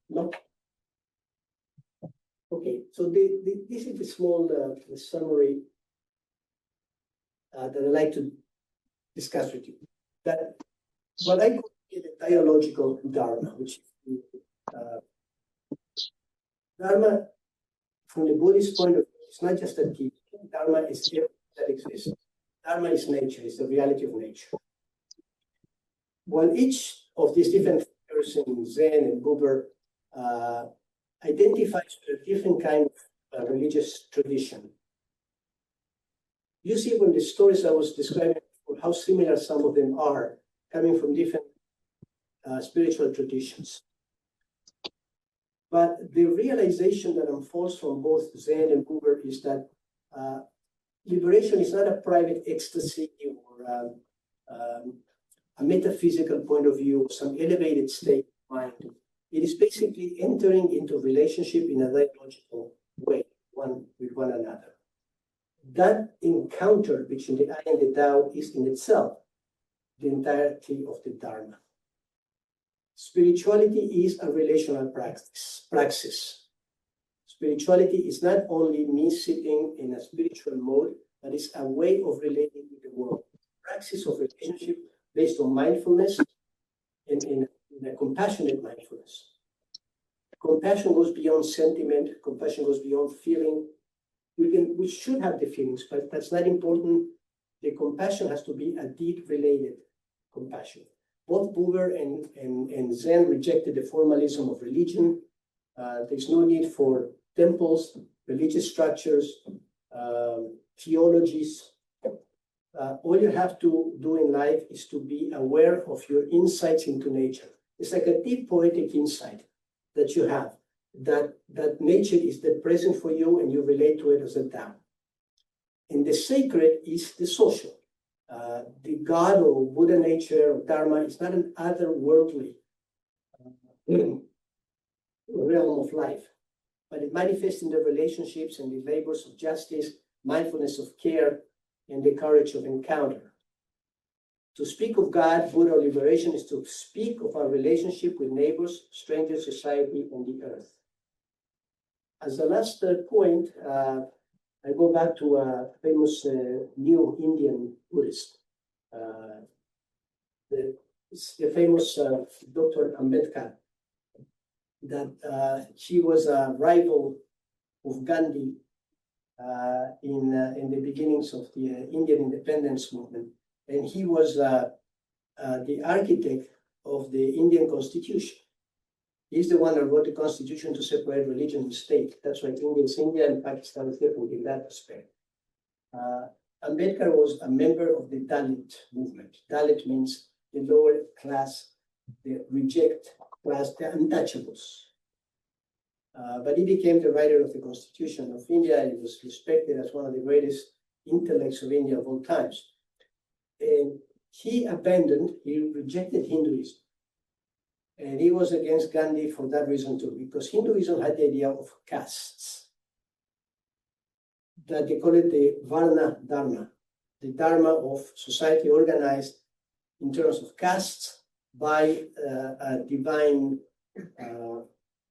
No? Okay, so this is the small summary that I'd like to discuss with you. That what I call the dialogical Dharma, which is Dharma from the Buddhist point of view, it's not just a teaching. Dharma is everything that exists. Dharma is nature, it's the reality of nature. While each of these different figures in Zen and Buber identifies with a different kind of religious tradition, you see when the stories I was describing, how similar some of them are, coming from different spiritual traditions. But the realization that unfolds from both Zen and Buber is that liberation is not a private ecstasy or a metaphysical point of view, some elevated state of mind. It is basically entering into relationship in a dialogical way, one with one another. That encounter between the I and the Tao is in itself the entirety of the Dharma. Spirituality is a relational praxis. Spirituality is not only me sitting in a spiritual mode, but it's a way of relating with the world. Praxis of relationship based on mindfulness and in a compassionate mindfulness. Compassion goes beyond sentiment. Compassion goes beyond feeling. We should have the feelings, but that's not important. The compassion has to be a deed-related compassion. Both Buber and Zen rejected the formalism of religion. There's no need for temples, religious structures, theologies. All you have to do in life is to be aware of your insights into nature. It's like a deep poetic insight that you have, that nature is the present for you and you relate to it as a Tao. And the sacred is the social. The God or Buddha nature or Dharma is not an otherworldly realm of life, but it manifests in the relationships and the labors of justice, mindfulness of care, and the courage of encounter. To speak of God, Buddha, or liberation is to speak of our relationship with neighbors, strangers, society, and the earth. As the last point, I go back to a famous new Indian Buddhist, the famous Dr. Ambedkar, that she was a rival of Gandhi in the beginnings of the Indian independence movement. And he was the architect of the Indian Constitution. He's the one that wrote the Constitution to separate religion and state. That's why India is India and Pakistan is different in that respect. Ambedkar was a member of the Dalit movement. Dalit means the lower class, the reject class, the untouchables. But he became the writer of the Constitution of India. He was respected as one of the greatest intellects of India of all times. And he rejected Hinduism. And he was against Gandhi for that reason too, because Hinduism had the idea of castes. That they call it the Varna Dharma, the Dharma of society organized in terms of castes by a divine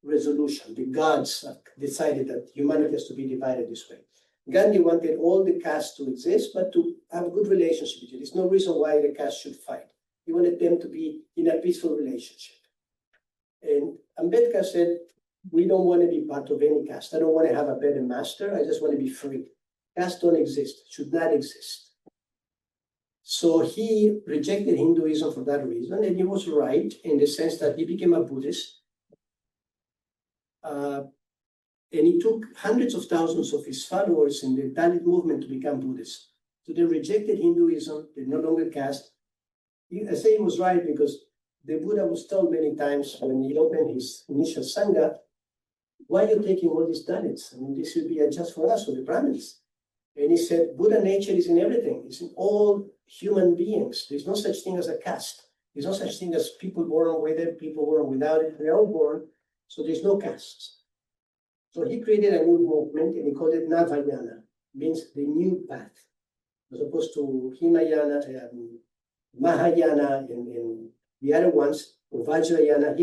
resolution. The gods decided that humanity has to be divided this way. Gandhi wanted all the castes to exist, but to have a good relationship with you. There's no reason why the castes should fight. He wanted them to be in a peaceful relationship. And Ambedkar said, we don't want to be part of any caste. I don't want to have a better master. I just want to be free. Castes don't exist, should not exist. So he rejected Hinduism for that reason, and he was right in the sense that he became a Buddhist. And he took hundreds of thousands of his followers in the Dalit movement to become Buddhists. So they rejected Hinduism, they no longer caste. I say he was right because the Buddha was told many times when he opened his initial Sangha, why are you taking all these Dalits? I mean, this should be just for us, for the Brahmins. And he said, Buddha nature is in everything. It's in all human beings. There's no such thing as a caste. There's no such thing as people born with it, people born without it. They're all born, so there's no castes. So he created a new movement, and he called it Navayana, means the new path, as opposed to Hinayana, Mahayana, and the other ones, Vajrayana.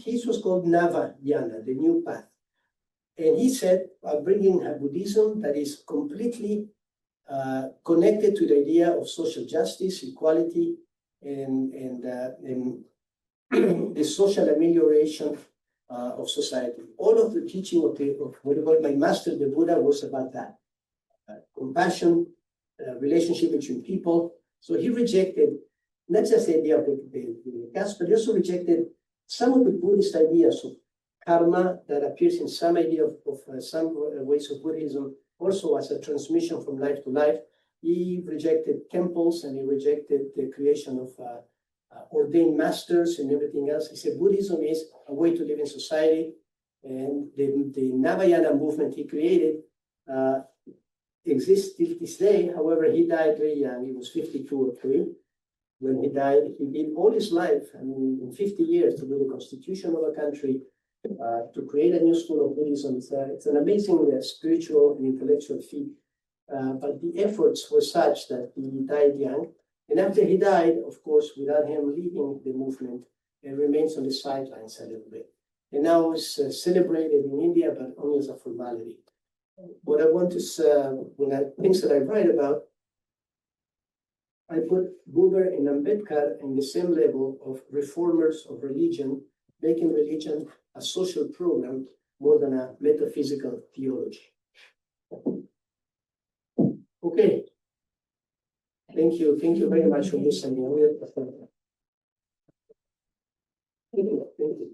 His was called Navayana, the new path. And he said, bringing a Buddhism that is completely connected to the idea of social justice, equality, and the social amelioration of society. All of the teaching of what my master, the Buddha, was about that. Compassion, relationship between people. So he rejected not just the idea of the caste, but he also rejected some of the Buddhist ideas of karma that appears in some idea of some ways of Buddhism, also as a transmission from life to life. He rejected temples and he rejected the creation of ordained masters and everything else. He said Buddhism is a way to live in society, and the Navayana movement he created exists till this day. However, he died very young. He was 52 or 3. When he died, he did all his life, I mean, in 50 years, to do the constitution of a country, to create a new school of Buddhism. It's an amazing spiritual and intellectual feat. But the efforts were such that he died young. And after he died, of course, without him leading the movement, it remains on the sidelines a little bit. And now it's celebrated in India, but only as a formality. What I want to say, things that I write about, I put Buber and Ambedkar in the same level of reformers of religion, making religion a social program more than a metaphysical theology. Okay. Thank you. Thank you very much for listening. Thank you. Thank you.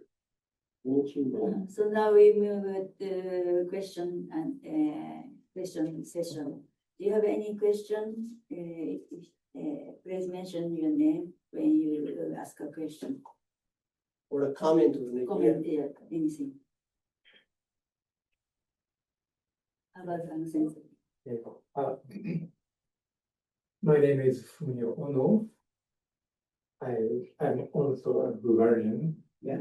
Thank you. So now we move to question and question session. Do you have any questions? Please mention your name when you ask a question. Or a comment or an idea. Comment, yeah, anything. How about Sensei? My name is Hune Ono. I'm also a Bulgarian. Yeah.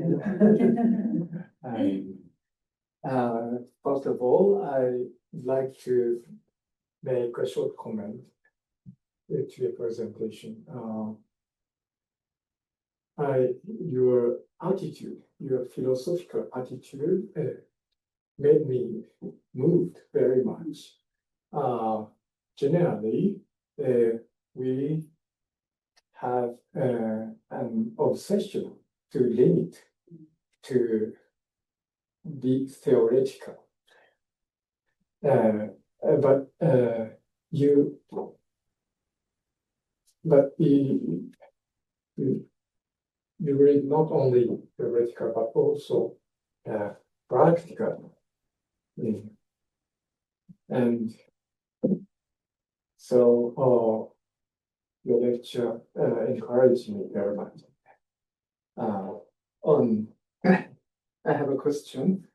First of all, I'd like to make a short comment to your presentation. Your attitude, your philosophical attitude made me moved very much. Generally, we have an obsession to limit, to be theoretical. But you read not only theoretical but also practical. And so your lecture encouraged me very much. I have a question.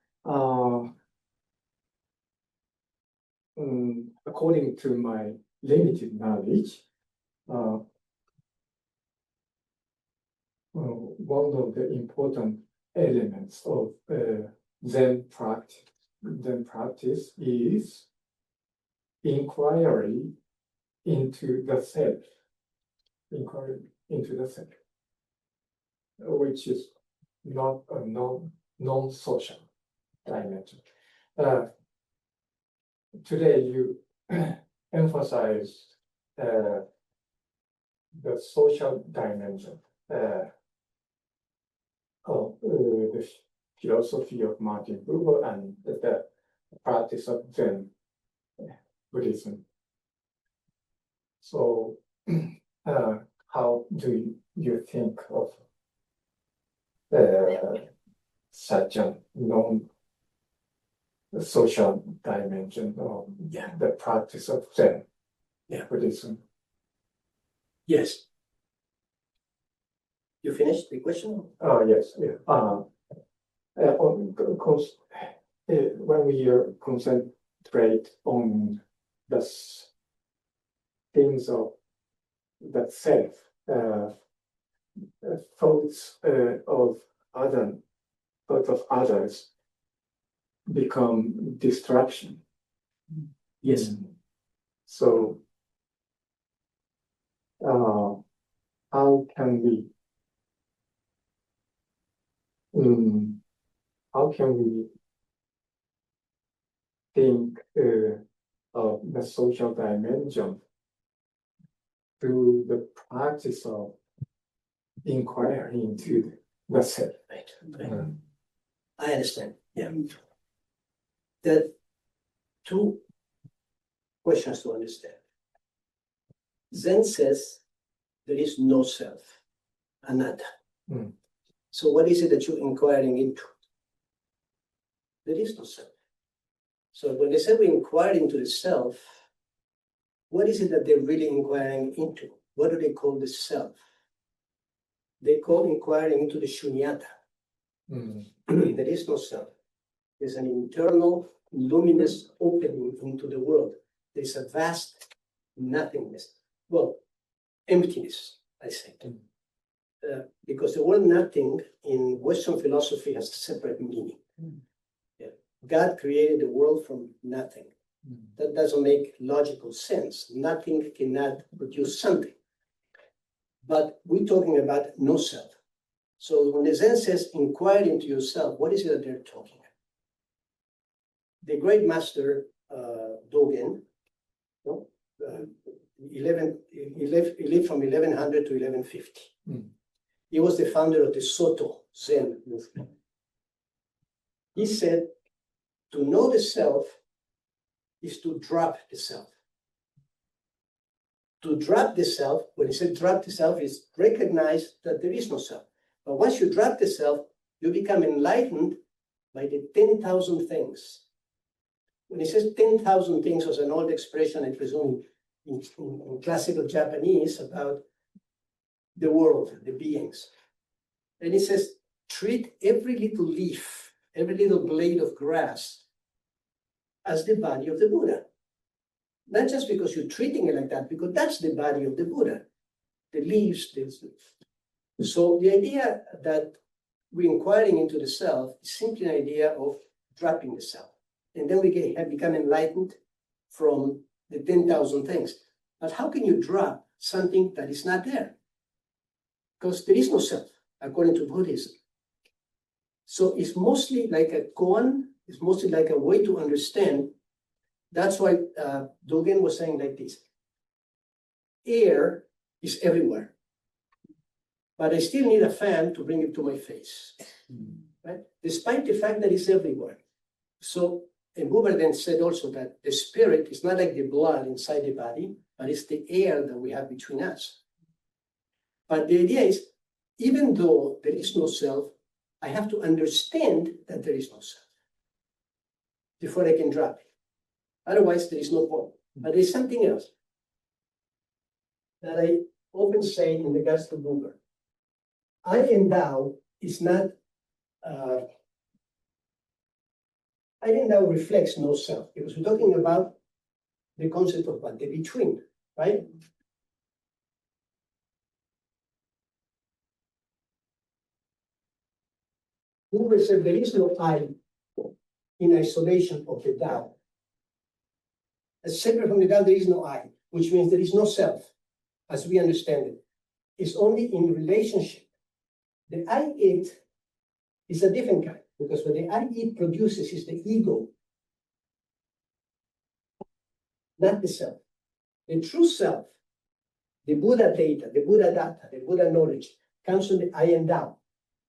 According to my limited knowledge, one of the important elements of Zen practice is inquiry into the self, which is not a non-social dimension. Today you emphasized the social dimension of the philosophy of Martin Buber and the practice of Zen Buddhism. So, how do you think of such a non-social dimension of the practice of Zen Buddhism? Yes. You finished the question? Yes. Because when we concentrate on the things of the self, thoughts of others become distraction. Yes. So, how can we think of the social dimension through the practice of inquiry into the self? Right. I understand. Yeah. There are two questions to understand. Zen says there is no self, anatta. So what is it that you're inquiring into? There is no self. So when they say we inquire into the self, what is it that they're really inquiring into? What do they call the self? They call inquiring into the shunyata. There is no self. There's an internal luminous opening into the world. There's a vast nothingness. Well, emptiness, I say. Because the word nothing in Western philosophy has a separate meaning. God created the world from nothing. That doesn't make logical sense. Nothing cannot produce something. But we're talking about no self. So when the Zen says inquire into yourself, what is it that they're talking about? The great master Dogen, he lived from 1100 to 1150. He was the founder of the Soto Zen movement. He said, to know the self is to drop the self. To drop the self, when he said drop the self, is recognize that there is no self. But once you drop the self, you become enlightened by the 10,000 things. When he says 10,000 things was an old expression, I presume, in classical Japanese about the world, the beings. And he says, treat every little leaf, every little blade of grass as the body of the Buddha. Not just because you're treating it like that, because that's the body of the Buddha, the leaves. So the idea that we're inquiring into the self is simply an idea of dropping the self. And then we have become enlightened from the 10,000 things. But how can you drop something that is not there? Because there is no self, according to Buddhism. So it's mostly like a koan, it's mostly like a way to understand. That's why Dogen was saying like this. Air is everywhere, but I still need a fan to bring it to my face, right? Despite the fact that it's everywhere. So, and Buber then said also that the spirit is not like the blood inside the body, but it's the air that we have between us. But the idea is, even though there is no self, I have to understand that there is no self before I can drop it. Otherwise, there is no point. But there's something else that I often say in regards to Buber. I and thou is not, I and thou reflects no self, because we're talking about the concept of what? The between, right? Buber said there is no I in isolation of the thou. As separate from the thou, there is no I, which means there is no self, as we understand it. It's only in relationship. The I-it is a different kind, because what the I-it produces is the ego, not the self. The true self, the Buddha data, the Buddha data, the Buddha knowledge, comes from the I and thou,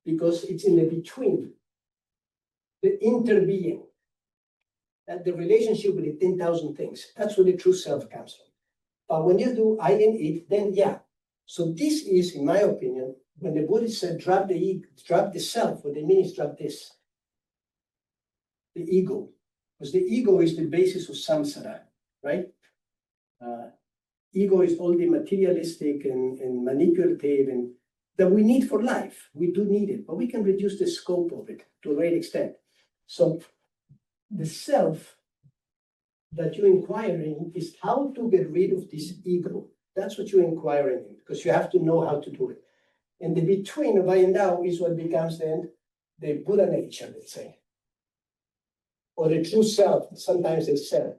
because it's in the between, the interbeing, that the relationship with the 10,000 things. That's where the true self comes from. But when you do I and it, then yeah. So this is, in my opinion, when the Buddhist said drop the ego, drop the self, what they mean is drop this, the ego, because the ego is the basis of samsara, right? Ego is all the materialistic and manipulative and that we need for life. We do need it, but we can reduce the scope of it to a great extent. So the self that you're inquiring is how to get rid of this ego. That's what you're inquiring in, because you have to know how to do it. And the between of I and thou is what becomes then the Buddha nature, let's say, or the true self. Sometimes it's self.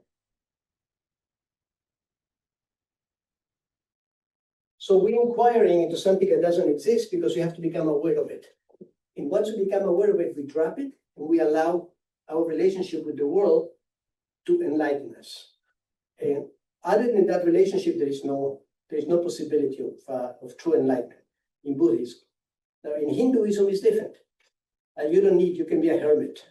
So we're inquiring into something that doesn't exist because we have to become aware of it. And once we become aware of it, we drop it and we allow our relationship with the world to enlighten us. And other than that relationship, there is no possibility of true enlightenment in Buddhism. Now, in Hinduism, it's different. You can be a hermit.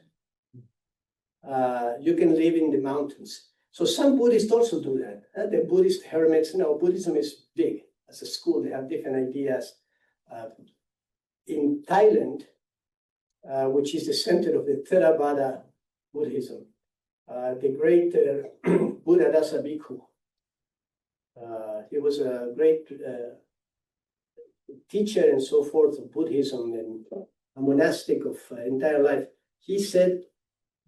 You can live in the mountains. So some Buddhists also do that. The Buddhist hermits, Buddhism is big. As a school, they have different ideas. In Thailand, which is the center of the Theravada Buddhism, the great Buddhadasa Bhikkhu, he was a great teacher and so forth of Buddhism and a monastic of entire life. He said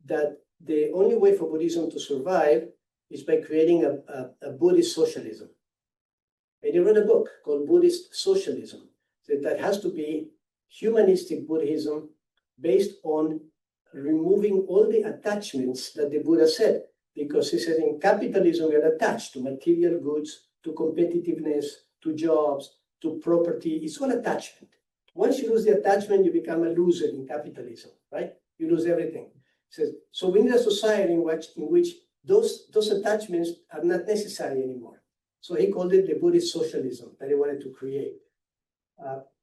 that the only way for Buddhism to survive is by creating a Buddhist socialism. And he wrote a book called Buddhist Socialism. That has to be humanistic Buddhism based on removing all the attachments that the Buddha said. Because he said in capitalism, we are attached to material goods, to competitiveness, to jobs, to property. It's all attachment. Once you lose the attachment, you become a loser in capitalism, right? You lose everything. He says, so we need a society in which those attachments are not necessary anymore. So he called it the Buddhist socialism that he wanted to create.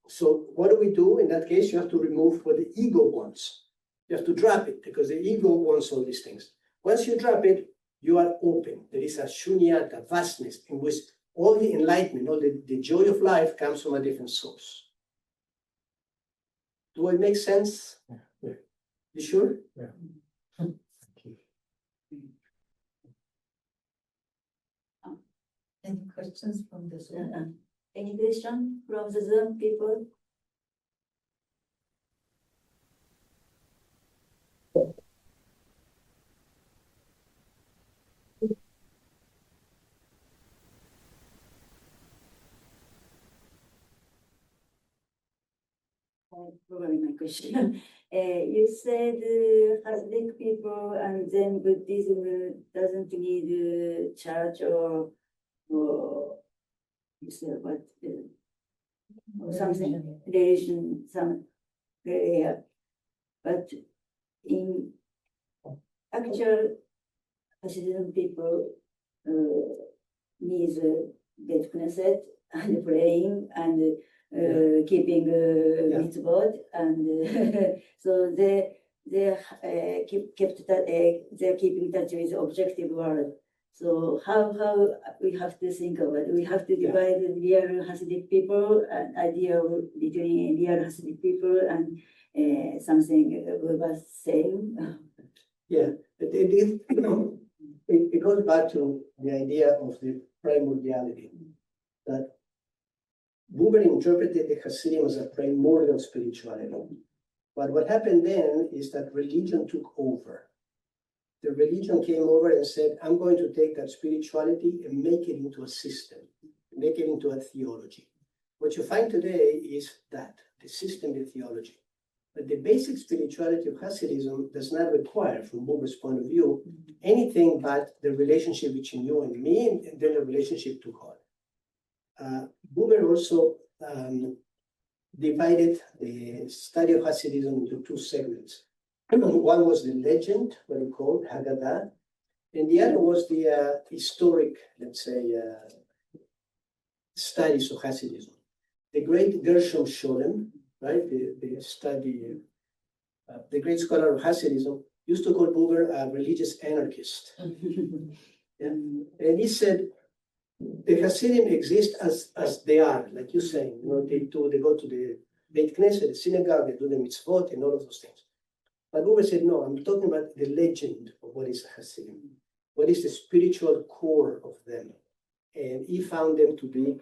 So what do we do? In that case, you have to remove what the ego wants. You have to drop it because the ego wants all these things. Once you drop it, you are open. There is a shunyata, vastness, in which all the enlightenment, all the joy of life comes from a different source. Do it make sense? Yeah. You sure? Yeah. Any questions from the Zoom? Any question from the Zoom people? question. You said Hasidic people and Zen Buddhism doesn't need church or you said what or something religion, some area, but in actual Hasidism people needs get Knesset and praying and keeping mitzvot, and so they kept that they're keeping touch with objective world. So how we have to think about it? We have to divide the real Hasidic people and ideal between real Hasidic people and something we were saying. Yeah, it goes back to the idea of the primordiality, that Buber interpreted the Hasidim as a primordial spirituality. But what happened then is that religion took over. The religion came over and said, I'm going to take that spirituality and make it into a system, make it into a theology. What you find today is that, the system, the theology. But the basic spirituality of Hasidism does not require, from Buber's point of view, anything but the relationship between you and me, and then the relationship to God. Buber also divided the study of Hasidism into two segments. One was the legend, what he called Haggadah, and the other was the historic, let's say, studies of Hasidism. The great Gershom Scholem, right, the great scholar of Hasidism, used to call Buber a religious anarchist. Yeah? And he said, the Hasidim exist as they are, like you're saying. You know, they go to the Beit Knesset, the synagogue, they do the mitzvot and all of those things. But Buber said, no, I'm talking about the legend of what is a Hasidim. What is the spiritual core of them? And he found them to be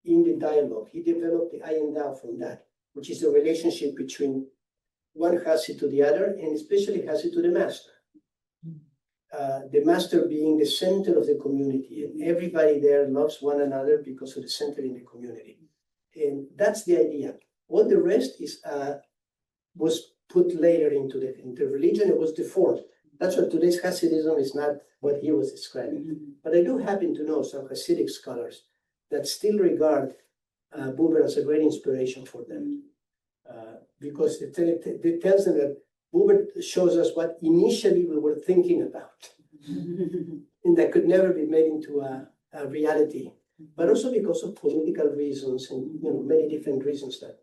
in the dialogue. He developed the ayin dao from that, which is the relationship between one Hasid to the other, and especially Hasid to the master. The master being the center of the community, and everybody there loves one another because of the center in the community. And that's the idea. All the rest is was put later into religion. It was deformed. That's what today's Hasidism is not what he was describing. But I do happen to know some Hasidic scholars that still regard Buber as a great inspiration for them. Because it tells them that Buber shows us what initially we were thinking about, and that could never be made into a reality. But also because of political reasons and many different reasons that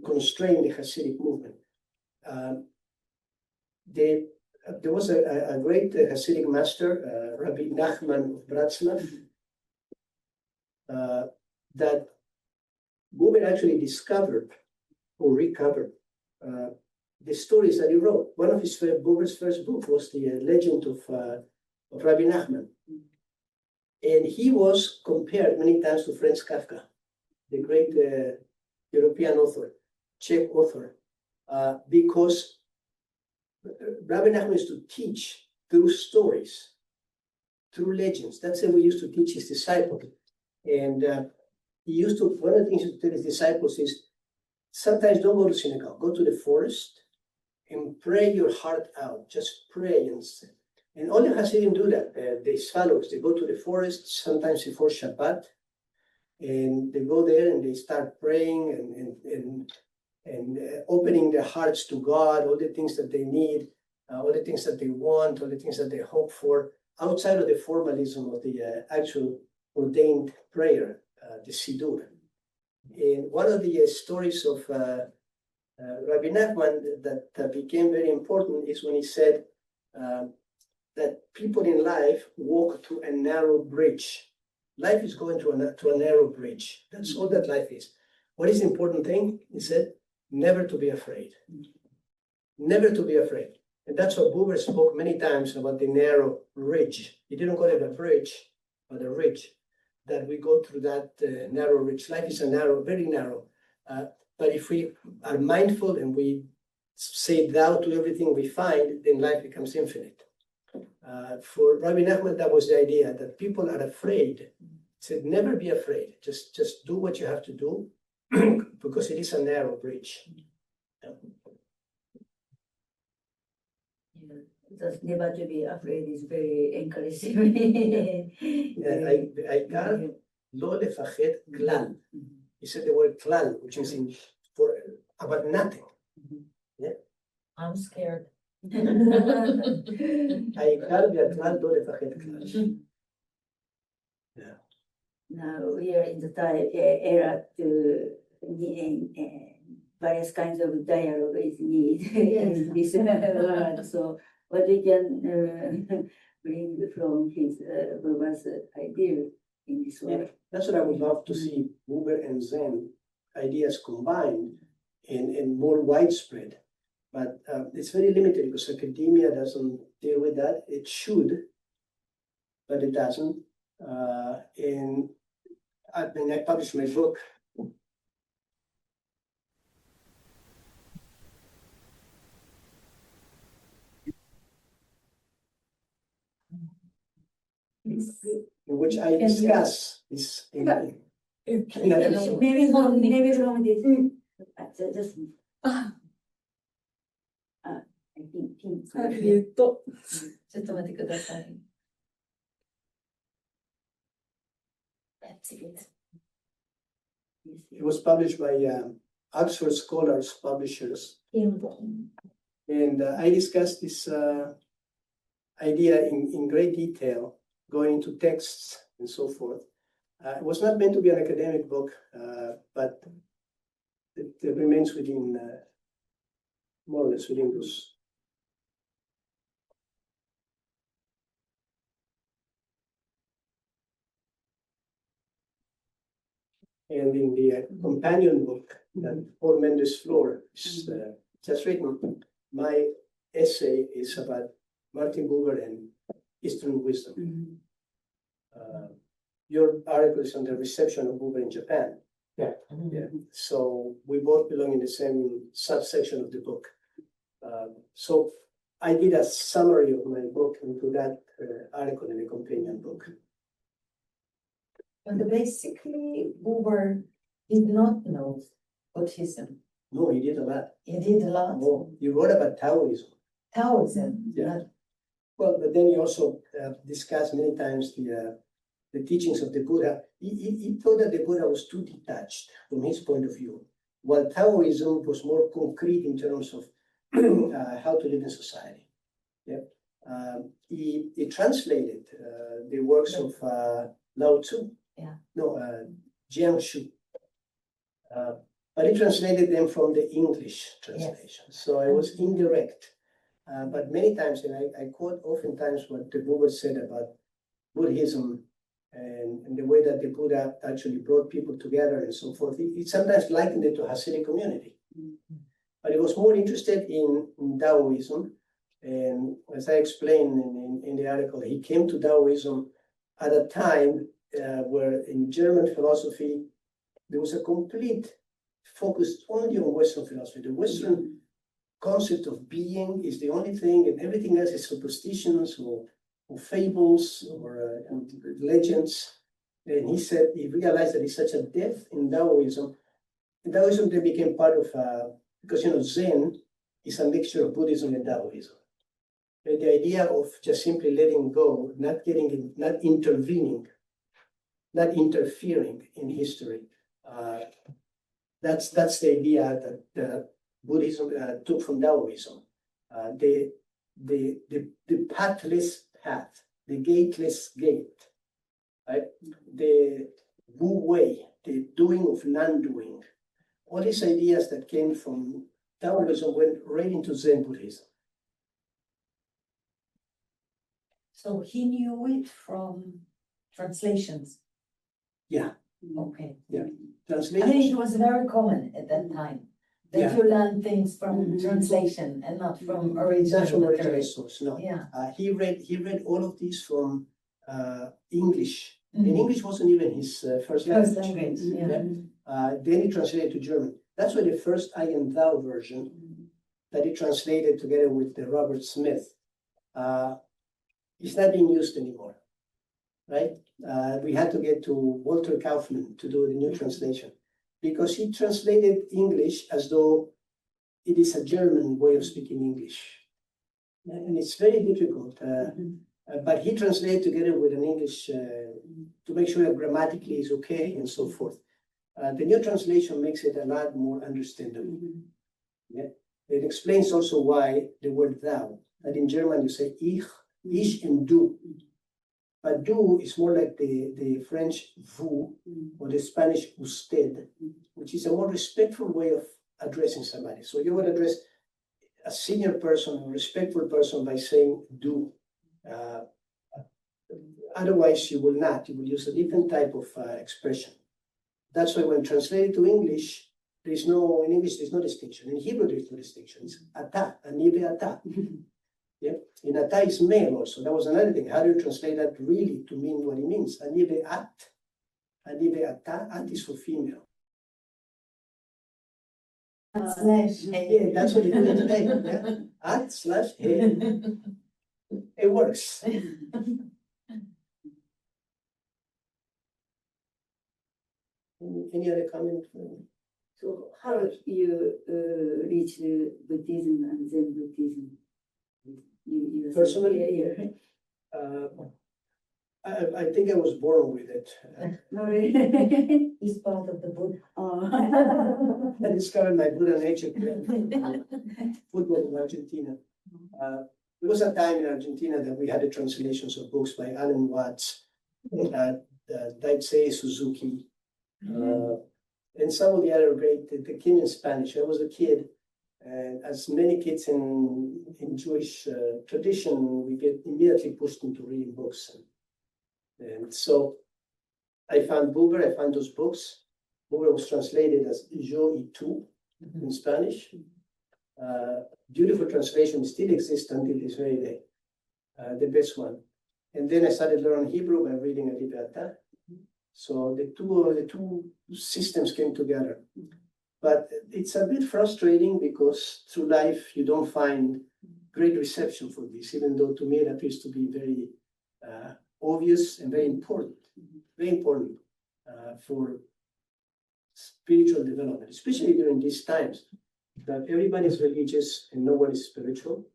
constrain the Hasidic movement. There was a great Hasidic master, Rabbi Nachman of Bratslav, that Buber actually discovered or recovered the stories that he wrote. One of Buber's first book was the legend of Rabbi Nachman. And he was compared many times to Franz Kafka, the great European author, Czech author, because Rabbi Nachman used to teach through stories, through legends. That's how he used to teach his disciples. And he used to, one of the things he used to tell his disciples is, sometimes don't go to synagogue, go to the forest and pray your heart out. Just pray. And all the Hasidim do that. These followers, they go to the forest, sometimes before Shabbat, and they go there and they start praying and opening their hearts to God, all the things that they need, all the things that they want, all the things that they hope for, outside of the formalism of the actual ordained prayer, the Siddur. And one of the stories of Rabbi Nachman that became very important is when he said that people in life walk to a narrow bridge. Life is going to a narrow bridge. That's all that life is. What is the important thing? He said, never to be afraid. Never to be afraid. And that's what Buber spoke many times about the narrow ridge. He didn't call it a bridge, but a ridge. That we go through that narrow ridge. Life is a narrow, very narrow. But if we are mindful and we say thou to everything we find, then life becomes infinite. For Rabbi Nachman, that was the idea, that people are afraid. He said, never be afraid. Just do what you have to do. because it is a narrow bridge. Yeah, just never to be afraid is very encouraging. העיקר לא לפחד כלל. He said the word כלל, which is in for about nothing. I'm scared. העיקר והכלל לא לפחד כלל. Now we are in the time era to various kinds of dialogue is needed in this world. So what we can bring from his Buber's idea in this world. That's what I would love to see Buber and Zen ideas combined and more widespread. But it's very limited because academia doesn't deal with that. It should, but it doesn't. And I published my book. In which I discuss this Maybe from this. Just I think ちょっと待ってください。That's it. It was published by Oxford Scholars Publishers. And I discussed this idea in great detail, going into texts and so forth. It was not meant to be an academic book, but it remains within, more or less within those. And in the companion book that Paul Mendes Floor is just written, my essay is about Martin Buber and Eastern wisdom. Your article is on the reception of Buber in Japan. Yeah. Yeah. So we both belong in the same subsection of the book. So I did a summary of my book into that article in the companion book. But basically, Buber did not know Buddhism. No, he did a lot. He did a lot. Oh, he wrote about Taoism. Taoism. Yeah. Well, but then he also discussed many times the teachings of the Buddha. He thought that the Buddha was too detached from his point of view, while Taoism was more concrete in terms of how to live in society. Yeah. He translated the works of Lao Tzu. Yeah. No, Jiangsu. But he translated them from the English translation. Yes. So it was indirect. But many times, and I quote oftentimes what the Buber said about Buddhism and the way that the Buddha actually brought people together and so forth. He sometimes likened it to a Hasidic community. But he was more interested in Taoism. And as I explained in the article, he came to Taoism at a time where in German philosophy, there was a complete focus only on Western philosophy. The Western concept of being is the only thing, and everything else is superstitions or fables or legends. And he said he realized that there's such a depth in Taoism. And Taoism then became part of, because Zen is a mixture of Buddhism and Taoism. And the idea of just simply letting go, not intervening, not interfering in history. That's the idea that Buddhism took from Taoism. The pathless path, the gateless gate, right? The Wu Wei, the doing of non-doing. All these ideas that came from Taoism went right into Zen Buddhism. So he knew it from translations. Yeah. Okay. Yeah. I Translation. think it was very common at that time that Yeah. you learn things from translation and not from Not original from original material. source, no. Yeah. He read all of these from English. And English wasn't even his first First language. language, yeah. Then he translated to German. That's why the first I and Thou version that he translated together with the Robert Smith is not being used anymore, right? We had to get to Walter Kaufman to do the new translation. because he translated English as though it is a German way of speaking English. And it's very difficult. But he translated together with an English to make sure that grammatically is okay and so forth. The new translation makes it a lot more understandable. Yeah. It explains also why the word thou, that in German you say ich and du. But du is more like the French vous or the Spanish usted, which is a more respectful way of addressing somebody. So you would address a senior person, a respectful person by saying du. Otherwise, you will not. You will use a different type of expression. That's why when translated to English, in English, there's no distinction. In Hebrew, there's no distinction. It's ata, anive ata. Yeah. In ata is male also. That was another thing. How do you translate that really to mean what it means? Anive at, anive ata, at is for female. Yeah, that's what you do today. Yeah. At slash he. It works. Any other comment? So how you reach Buddhism and Zen Buddhism? You Personally? I think I was born with it. He's part of the Buddha. I discovered my Buddha nature playing football in Argentina. There was a time in Argentina that we had the translations of books by Alan Watts, Daichi Suzuki, and some of the other great, the came in Spanish. I was a kid, and as many kids in Jewish tradition, we get immediately pushed into reading books. And so I found Buber, I found those books. Buber was translated as Yo y tú in Spanish. Beautiful translation still exists until this very day, the best one. And then I started learning Hebrew by reading a Libertad. So the two systems came together. But it's a bit frustrating because through life you don't find great reception for this, even though to me it appears to be very obvious and very important for spiritual development, especially during these times that everybody is religious and no one is spiritual.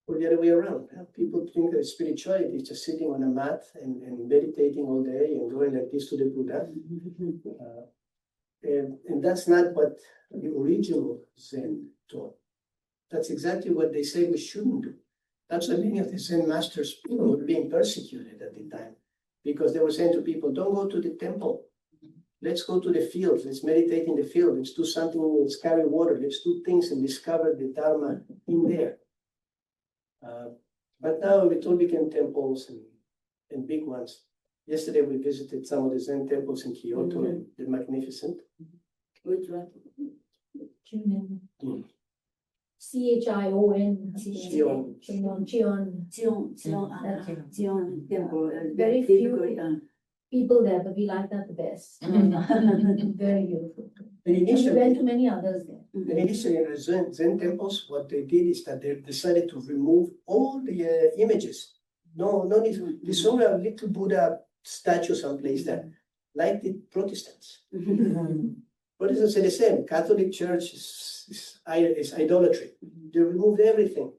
Or the other way around. People think that spirituality is just sitting on a mat and meditating all day and going like this to the Buddha. And that's not what the original Zen taught. That's exactly what they say we shouldn't do. That's why many of the Zen masters were being persecuted at the time, because they were saying to people, don't go to the temple. Let's go to the field. Let's meditate in the field. Let's do something. Let's carry water. Let's do things and discover the Dharma in there. But now it all became temples and big ones. Yesterday we visited some of the Zen temples in Kyoto. They're magnificent. Which one? Chion. Zion temple. Very few people there, but we like that the best. Very beautiful. And we went to many others there. And initially in the Zen temples, what they did is that they decided to remove all the images. No need. There's only a little Buddha statue someplace there, like the Protestants. Protestants say the same. Catholic Church is idolatry. They removed everything.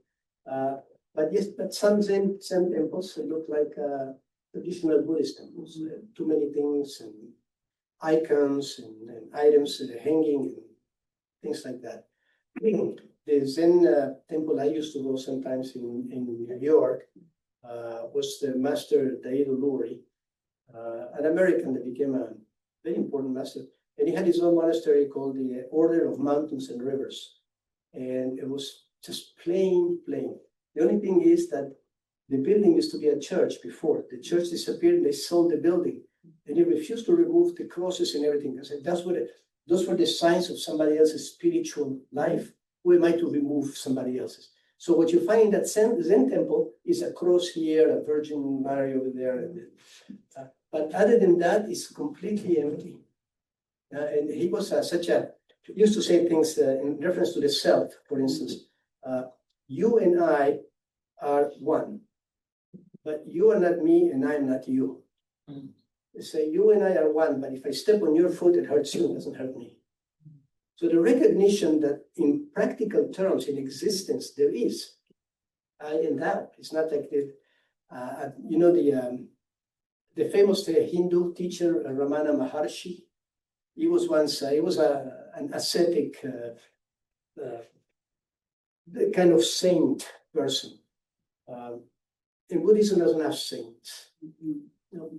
But some Zen temples look like traditional Buddhist temples. Too many things and icons and items that are hanging and things like that. The Zen temple I used to go sometimes in New York was the master Daido Luri, an American that became a very important master. And he had his own monastery called the Order of Mountains and Rivers. And it was just plain. The only thing is that the building used to be a church before. The church disappeared and they sold the building. And he refused to remove the crosses and everything. I said, those were the signs of somebody else's spiritual life. Who am I to remove somebody else's? So what you find in that Zen temple is a cross here, a Virgin Mary over there. But other than that, it's completely empty. And he was used to say things in reference to the self, for instance. You and I are one, but you are not me and I am not you. They say, you and I are one, but if I step on your foot, it hurts you, it doesn't hurt me. So the recognition that in practical terms, in existence, there is I and thou. It's not like the famous Hindu teacher, Ramana Maharshi. He was once, an ascetic, kind of saint person. And Buddhism doesn't have saints.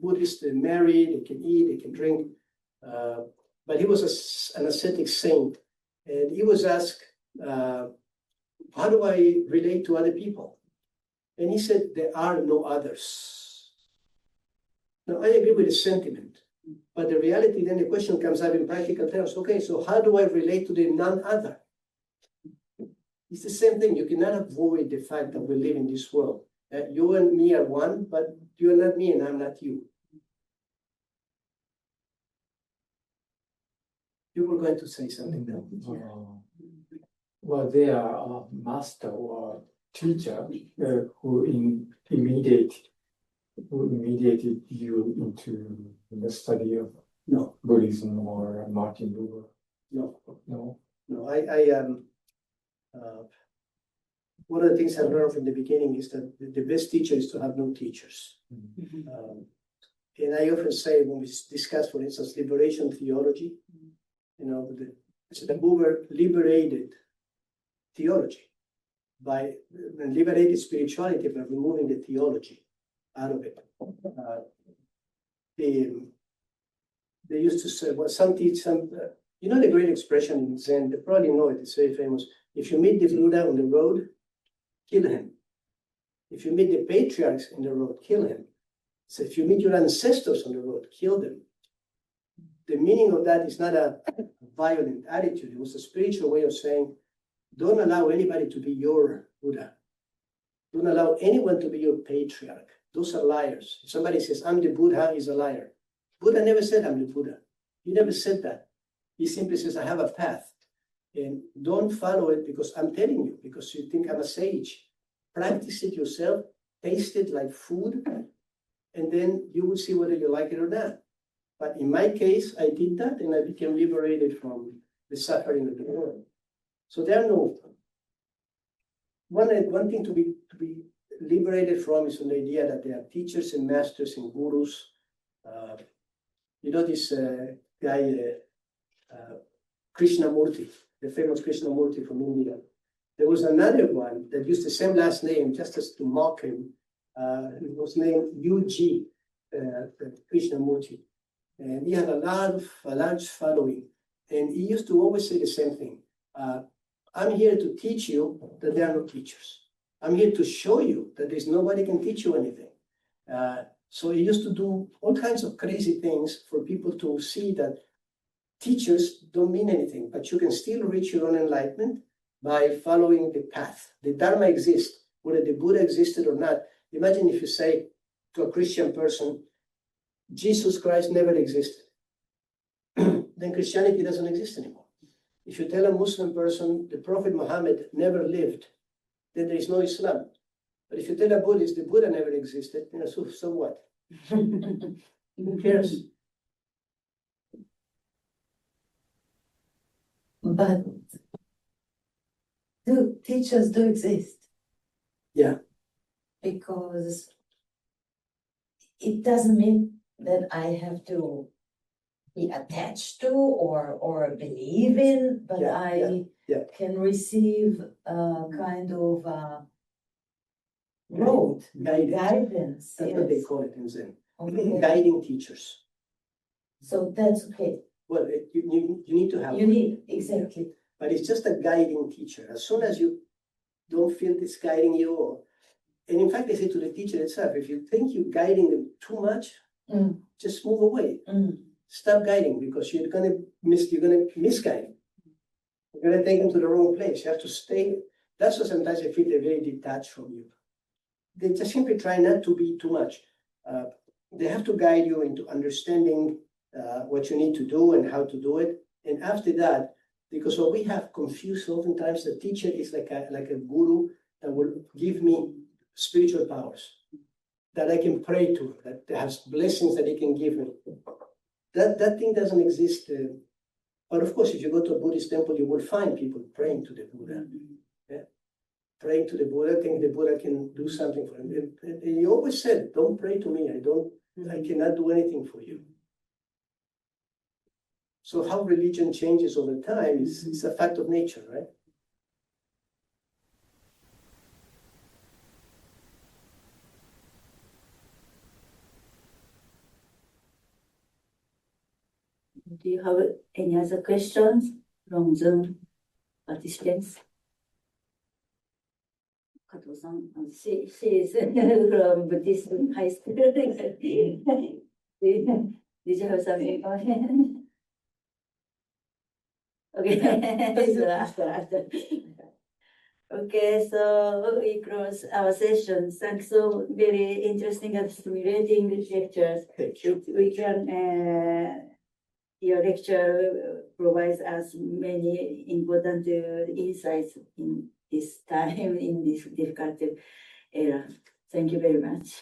Buddhists, they marry, they can eat, they can drink. But he was an ascetic saint. And he was asked, how do I relate to other people? And he said, there are no others. Now, I agree with the sentiment. But the reality, then the question comes up in practical terms. Okay, so how do I relate to the none-other? It's the same thing. You cannot avoid the fact that we live in this world. You and me are one, but you are not me and I'm not you. You were going to say something now. Well, they are a master or teacher who immediated you into the study of Buddhism or Martin Buber. No. One of the things I learned from the beginning is that the best teacher is to have no teachers. And I often say when we discuss, for instance, liberation theology, the Buber liberated theology and liberated spirituality by removing the theology out of it. They used to say, well, the great expression in Zen, they probably know it, it's very famous. If you meet the Buddha on the road, kill him. If you meet the patriarchs in the road, kill him. So if you meet your ancestors on the road, kill them. The meaning of that is not a violent attitude. It was a spiritual way of saying, don't allow anybody to be your Buddha. Don't allow anyone to be your patriarch. Those are liars. If somebody says, I'm the Buddha, he's a liar. Buddha never said, I'm the Buddha. He never said that. He simply says, I have a path. And don't follow it because I'm telling you, because you think I'm a sage. Practice it yourself, taste it like food, and then you will see whether you like it or not. But in my case, I did that and I became liberated from the suffering of the world. So there are no one thing to be liberated from is an idea that there are teachers and masters and gurus. This guy, Krishnamurti, the famous Krishnamurti from India. There was another one that used the same last name just as to mock him. It was named U.G. Krishnamurti. And he had a large following. And he used to always say the same thing. I'm here to teach you that there are no teachers. I'm here to show you that there's nobody can teach you anything. So he used to do all kinds of crazy things for people to see that teachers don't mean anything, but you can still reach your own enlightenment by following the path. The Dharma exists, whether the Buddha existed or not. Imagine if you say to a Christian person, Jesus Christ never existed. Then Christianity doesn't exist anymore. If you tell a Muslim person the Prophet Muhammad never lived, then there is no Islam. But if you tell a Buddhist the Buddha never existed, so what? Who cares? But teachers do exist. Yeah. Because it doesn't mean that I have to be attached to or believe in, but I can receive a kind of road, guidance. That's what they call it in Zen. Okay. Guiding teachers. So that's okay. Well, you need to have You need, exactly. But it's just a guiding teacher. As soon as you don't feel it's guiding you, and in fact, I say to the teacher itself, if you think you're guiding them too much, just move away. Stop guiding because you're gonna misguide. You're gonna take them to the wrong place. You have to stay. That's why sometimes I feel they're very detached from you. They just simply try not to be too much. They have to guide you into understanding what you need to do and how to do it. And after that, because what we have confused oftentimes, the teacher is like a guru that will give me spiritual powers. that I can pray to, that has blessings that he can give me. That thing doesn't exist. But of course, if you go to a Buddhist temple, you will find people praying to the Buddha. Praying to the Buddha, think the Buddha can do something for him. And he always said, don't pray to me. I cannot do anything for you. So how religion changes over time is a fact of nature, right? Do you have any other questions from Zoom participants? Kato-san, she is from Buddhist high school. Did you have something? Okay, so after. Okay, so we close our session. Thanks so very interesting and stimulating lectures. Thank you. We can, your lecture provides us many important insights in this time, in this difficult era. Thank you very much.